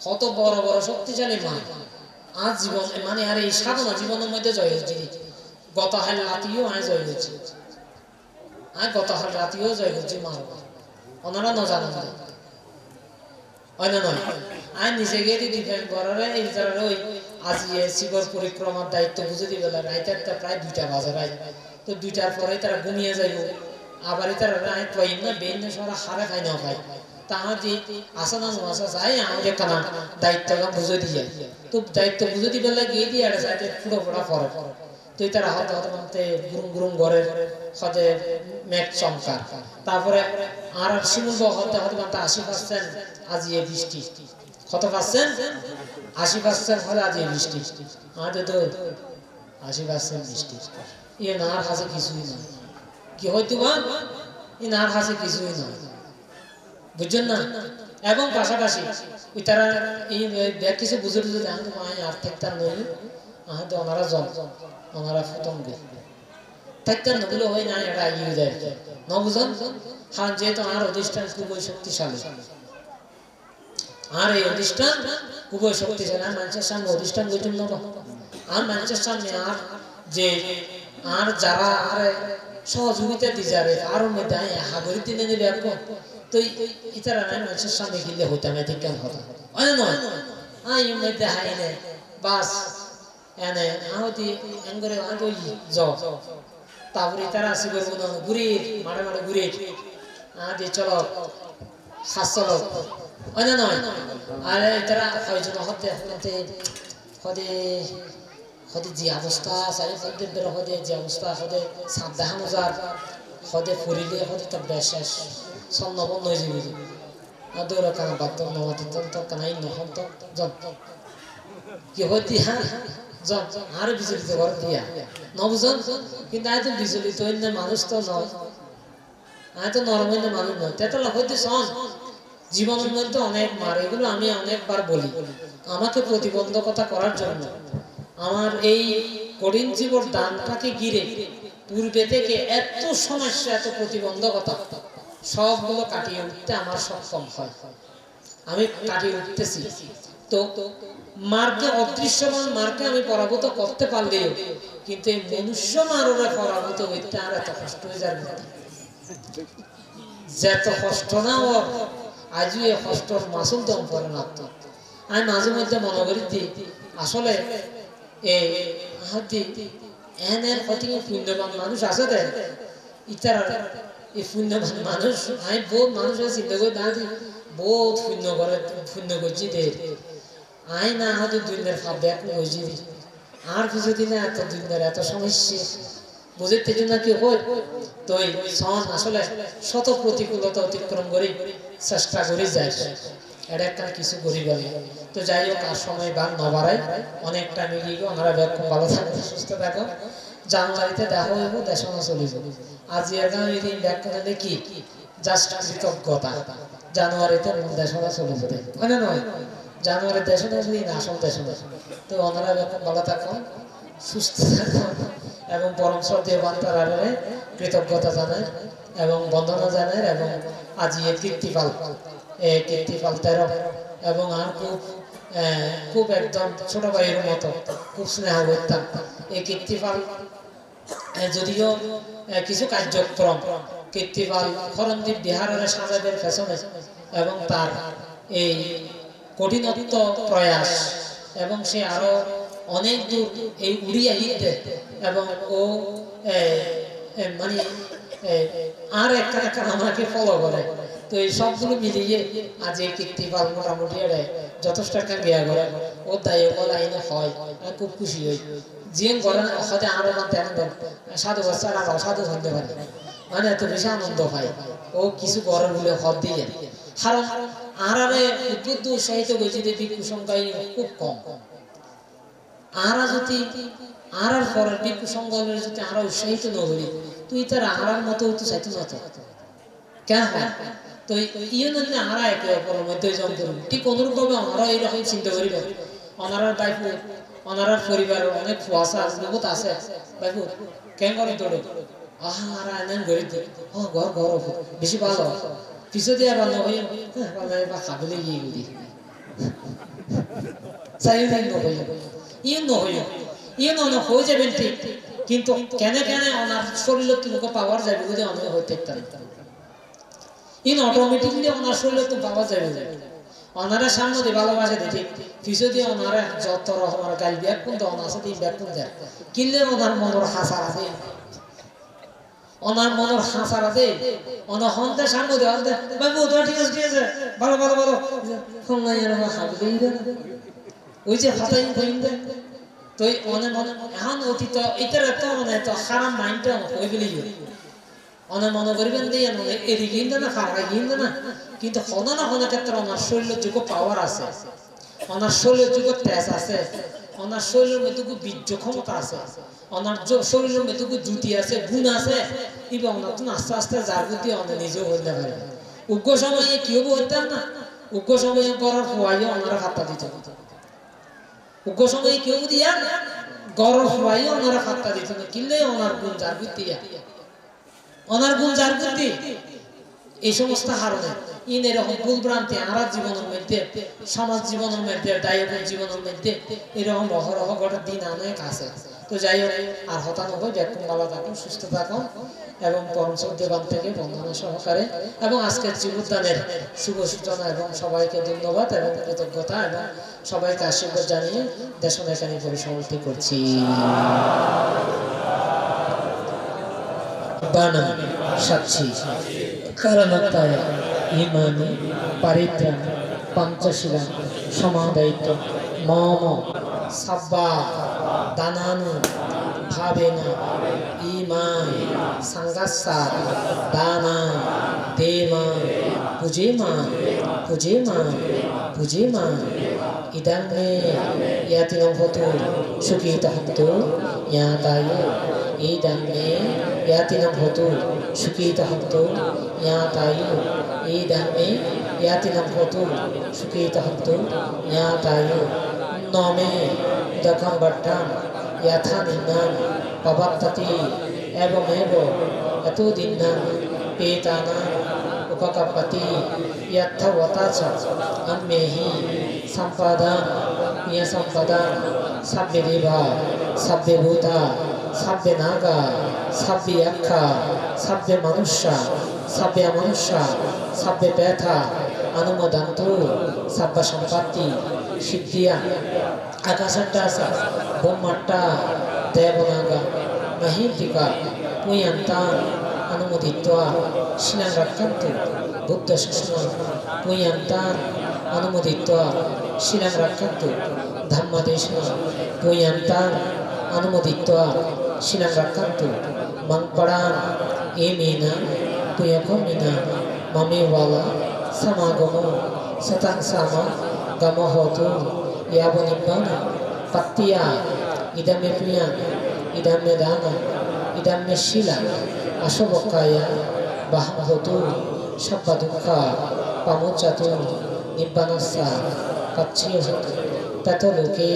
কত বড় বড় শক্তিশালী মা আজ জীবন মানে আর এই সাধনা জীবনের মধ্যে জয় হয়েছে। গত হাল রাতিও আয় জয় হয়েছে, আয় গত হাল রাতিও জয় হয়েছে মারবা, ওনারা ন জানেন না নয়। আয় নিজে গিয়ে ডিফেন্ড করারে এই যারা ওই আজি শিবর পরিক্রমার দায়িত্ব বুঝে দিবে, রাইতে প্রায় 2টা বাজে, রাত তো 2টার পরে তারা ঘুমিয়ে যাইব, আবার তারা রায় পাইন না বেন সরা হারে খাই না খাই, তাহার যে আসনা আসা যায় আমাদের কানা দায়িত্বটা বুঝে দিয়ে, তো দায়িত্ব বুঝে দিবে গিয়ে দিয়ে আর সাইতে পুরো পড়া পরে, তো তারা হতে হতে মানতে গুরুম গুরুম ঘরের হতে মেঘ চমকার, তারপরে আর শিমুল হতে হতে মানতে 80% আজি বৃষ্টি, কত পার্সেন্ট? 80% হলে আজ এই বৃষ্টি, আমাদের তো 80% বৃষ্টি। এ নার কাছে কিছুই না, কি হয়তো বা এই নার কাছে কিছুই না, বুঝছেন না? এবং পাশাপাশি ওই তারা এই কিছু বুঝে বুঝে দেন আর থাকতাম নই, আহতে ওনারা জল ওনারা ফতঙ্গে থাকতাম নগুলো হয় না, এটা এগিয়ে যায় ন বুঝন। কারণ যেহেতু আর অধিষ্ঠান খুবই শক্তিশালী, আর এই অধিষ্ঠান খুবই শক্তিশালী, আর মানুষের সামনে অধিষ্ঠান গঠন নব, আর মানুষের সামনে আর যে আর যারা আর সহযোগিতা দিয়ে যাবে আরো মধ্যে হাগরি দিনে নিবে তো ইতারা নাই মানুষের সামনে গিলে হইতাম এতে কেন হতো হয় নয়, আই মধ্যে হাই নে বাস এনে আহতি এঙ্গরে আগে যাও, তারপরে তারা আসি করবো না ঘুরি মাঠে মাঠে ঘুরি আদি চলো শ্বাস চলো হয় না নয়। আর তারা কয়জন হতে হতে হতে হতে যে অবস্থা চারি পদের বের হতে যে অবস্থা হতে সাবধান যার হতে ফুরিলে হতে তার বেশেষ সন্নবন্ন হয়ে যাবে, আর দৌড় কানা বাদ নমাতে তো কানাই নহন তো জন কি হইতি হ্যাঁ জন আর বিচলিত ঘর দিয়া নবুজন, কিন্তু আয় তো বিচলিত হইলে মানুষ তো নয়, আয় তো নরম হইলে মানুষ নয়, তেতলা হইতে সন জীবনের মধ্যে অনেক মার, এগুলো আমি অনেকবার বলি আমাকে প্রতিবন্ধকতা করার জন্য। আমার এই কঠিন জীবন দানটাকে ঘিরে পূর্বে থেকে এত সমস্যা এত প্রতিবন্ধকতা সবগুলো কাটিয়ে উঠতে আমার সক্ষম হয়, আমি কাটিয়ে উঠতেছি। তো মার্কে অদৃশ্যমান মার্কে আমি পরাভূত করতে পারলেও কিন্তু এই মনুষ্য মারোরে পরাভূত হইতে আর এত কষ্ট হয়ে যাবে, যেত কষ্ট না ওর আজও এই কষ্টর মাসুল দম পরে না। আমি মাঝে মধ্যে মনে করি দিই আসলে এনের অতি পুণ্যবান মানুষ আছে দে ইতার এই পুণ্যবান মানুষ আমি বহু মানুষের চিন্তা করি না বহুত শূন্য করে শূন্য করছি দে আই না হয়তো দুনিয়ার ভাব ব্যাক হয়েছি আর কিছুদিন এত দুনিয়ার এত সমস্যা বুঝতে জন্য কি হয় তো এই সন আসলে শত প্রতিকূলতা অতিক্রম করে চেষ্টা করে যায় এটা একটা কিছু করি বলে তো যাই হোক আর সময় বাদ ন বাড়াই অনেকটা মিলিয়ে গো আমরা ব্যাক ভালো থাকো সুস্থ থাকো জানুয়ারিতে দেখা হইব দেশে চলে যাবো আজ আগামী দিন ব্যাক করে কি জাস্ট কৃতজ্ঞতা জানুয়ারিতে দেশে চলে যেতে মানে নয় জানুয়ারি দেশে দিন আসল দেশে তো ওনারা ব্যাক ভালো থাকো সুস্থ থাকো এবং পরম শ্রদ্ধেয় বান্তারে কৃতজ্ঞতা জানায় এবং বন্দনা জানায় এবং আজ কীর্তিপাল কীর্তিপাল 13 এবং আর খুব একদম ছোট ভাইয়ের মতো খুব স্নেহ করতাম এই কীর্তিপাল যদিও কিছু কার্যক্রম কীর্তিপাল করণদ্বীপ বিহারের সাজাদের পেছনে এবং তার এই কঠিনত্ব প্রয়াস এবং সে আরো অনেক দূর এই উড়িয়া হিতে এবং ও মানে আর একটা আমাকে ফলো করে তো এই সবগুলো মিলিয়ে আজ এই কীর্তিপাল মোটামুটি যথেষ্ট একটা বিয়া করে ও দায় ও লাইনে হয় খুব খুশি হই জিএম করেন হয়তো আরো তেমন সাধু বাচ্চারা অসাধু হতে পারে মানে এত বেশি আনন্দ হয় ও কিছু করার বলে হদ দিয়ে কারণ আরারে উদ্বুদ্ধ উৎসাহিত হয়েছে যে ভিক্ষু সংখ্যা খুব কম আরা যদি আরার পরের ভিক্ষু সংখ্যা যদি আরা উৎসাহিত না করি তুই তার আরার মতো হইতে চাইতো না তো কেন হয় তো ইয়ে না আরা একে অপরের মধ্যে জম করুন ঠিক অনুরূপভাবে আমরা এইরকম চিন্তা করি ওনারা বাইপু ওনারার পরিবারের অনেক ফুয়াশা বহুত আছে বাইপু কেন করে তোড়ে আহা আরা এনে গরিব ও ঘর ঘর বেশি ভালো পিছু দিয়ে ভালো হয়ে বা খাবলে গিয়ে গুলি চাই নহই ইয়ে নহই ইয়ে নয় হয়ে যাবেন ঠিক কিন্তু কেন কেন ওনার শরীরের তোমাকে পাওয়ার যাবে যদি অনেক হইতে ইন অটোমেটিকলি ওনার শরীরে তো পাওয়া যাবে ওনারা সামনে দিয়ে ভালোবাসে দিতে পিছু দিয়ে ওনারা যত রকমের গাল ব্যাগ কিন্তু ওনার সাথে ব্যাগ কিন্তু কিনলে ওনার মনের হাসা আছে ওনার মনের হাসা আছে ওনার হন্তে সামনে দিয়ে হন্তে বাবু তো ঠিক আছে ভালো ভালো ভালো ফোন নাই এরকম হাবলেই না ওই যে হাতাই কইন দেয় তো মনে মনে এখন অতীত এটার তো মানে তো খারাপ মাইন্ডটা হয়ে গেলেই অনেক মনে করবেন দিয়ে এদিকে কিন্তু না ফাঁকা কিন্তু না কিন্তু কোনো না কোনো ক্ষেত্রে ওনার শরীরের যোগ্য পাওয়ার আছে ওনার শরীরের যোগ্য তেজ আছে ওনার শরীরের মেতুকু বীর্য ক্ষমতা আছে ওনার শরীরের মেতুকু জুতি আছে গুণ আছে এবং ওনার তো আস্তে আস্তে জাগৃতি অনেক নিজেও হইতে পারে উগ্র সময়ে কেউ হইতেন না উগ্র সময়ে করার হওয়াইও ওনারা খাতা দিত উগ্র সময়ে কেউ দিয়া গরম হওয়াইও ওনারা খাতা দিত না কিনলে ওনার গুণ জাগৃতি ওনার গুণ জাগৃতি এই সমস্ত হারণে ইন এরকম ভুল ভ্রান্তি আমার জীবনের মধ্যে সমাজ জীবনের মধ্যে দায়কের জীবনের মধ্যে এরকম অহরহ ঘটার দিন অনেক আছে তো যাই হোক আর হতানো হয় ব্যাকুম ভালো থাকুন সুস্থ থাকুন এবং পরম শ্রদ্ধেবান থেকে বন্ধনা সহকারে এবং আজকের জীবদানের শুভ সূচনা এবং সবাইকে ধন্যবাদ এবং কৃতজ্ঞতা এবং সবাইকে আশীর্বাদ জানিয়ে দেশন এখানে পরিসমাপ্তি করছি বানা সাক্ষী কারণতায় ইমানি পারিত্রাণ পঞ্চশীলা সমাদায়িত্ব মম সাব্বা দানানু ভাবেনা ইমান সংগাসা দানা দেমা পুজেমা পুজেমা পুজেমা ইদাঙ্গে ইয়াতিনং হতু সুখিতহন্তু ইয়াতায়ে ইদাঙ্গে यातिनं होतु सुखितहन्तु यातायु इदमे यातिनं होतु सुखितहन्तु यातायु नमे दखं बट्टं यथा दिनं पवत्तति एवमेव अतो दिनं पेतानां उपकपति यथवता च अन्मेहि सम्पदां ये सम्पदां सभ्यदेवा सभ्यभूता सभ्य नागा सभ्य अक्खा सभ्य मनुष्य सभ्य मनुष्य सभ्य पैथा अनुमोदंतु सभ्य संपत्ति सिद्धिया आकाशट्टासा ब्रह्मट्टा देवनागा महिंतिका पुयंता অনুমোদিত্वा শিলাং রাক্ষন্তু বুদ্ধ শাসন পুয়ান্তান অনুমোদিত্वा শিলাং রাক্ষন্তু ধম্মদেশন পুয়ান্তান অনুমোদিত্वा শিলাং রাক্ষন্তু মংপড়ান এমেনা পুয়কমিনা মামেওয়ালা সমাগম সতাং সামা গমহতু ইয়াবনিব্বান পাত্তিয়া ইদমে প্রিয়া ইদমে দানা ইদমে শিলা আশবকায়া বাহবতু সব্বা দুঃখা পামোচাতু নিব্বানাস্সা কাচ্ছিয়হতু ততলোকে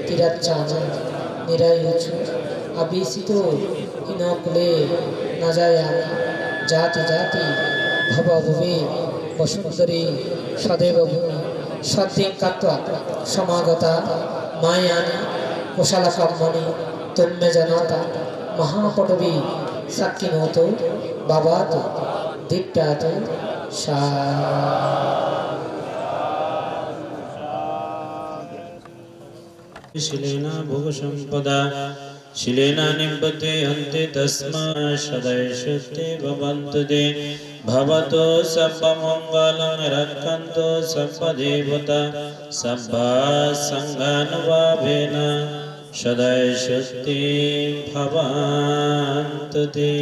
তিরাচ্চানা নিরায়ুচু আবিসিত হিনকুলে নাজায়ামি জাতি জাতি ভবভুবে বসুন্ধরী সদেব ভূমি সদ্দিং কাত্বা সমাগতা মায়ানি কোশালা কর্মণি তন্মে জানাতা মহাপটবী সাক্ষিণত বাবাত দীপ্তাত সা শিলেনা ভোগ সম্পদা শিলেনা নিব্বতে হন্তে তস্মা সদয় সত্যে ভবন্তু দে ভবতো সর্বমঙ্গলং রক্ষন্তু সর্বদেবতা সব্বা সঙ্গানুভাবেন সদয় সত্যে ভবন্তু দে।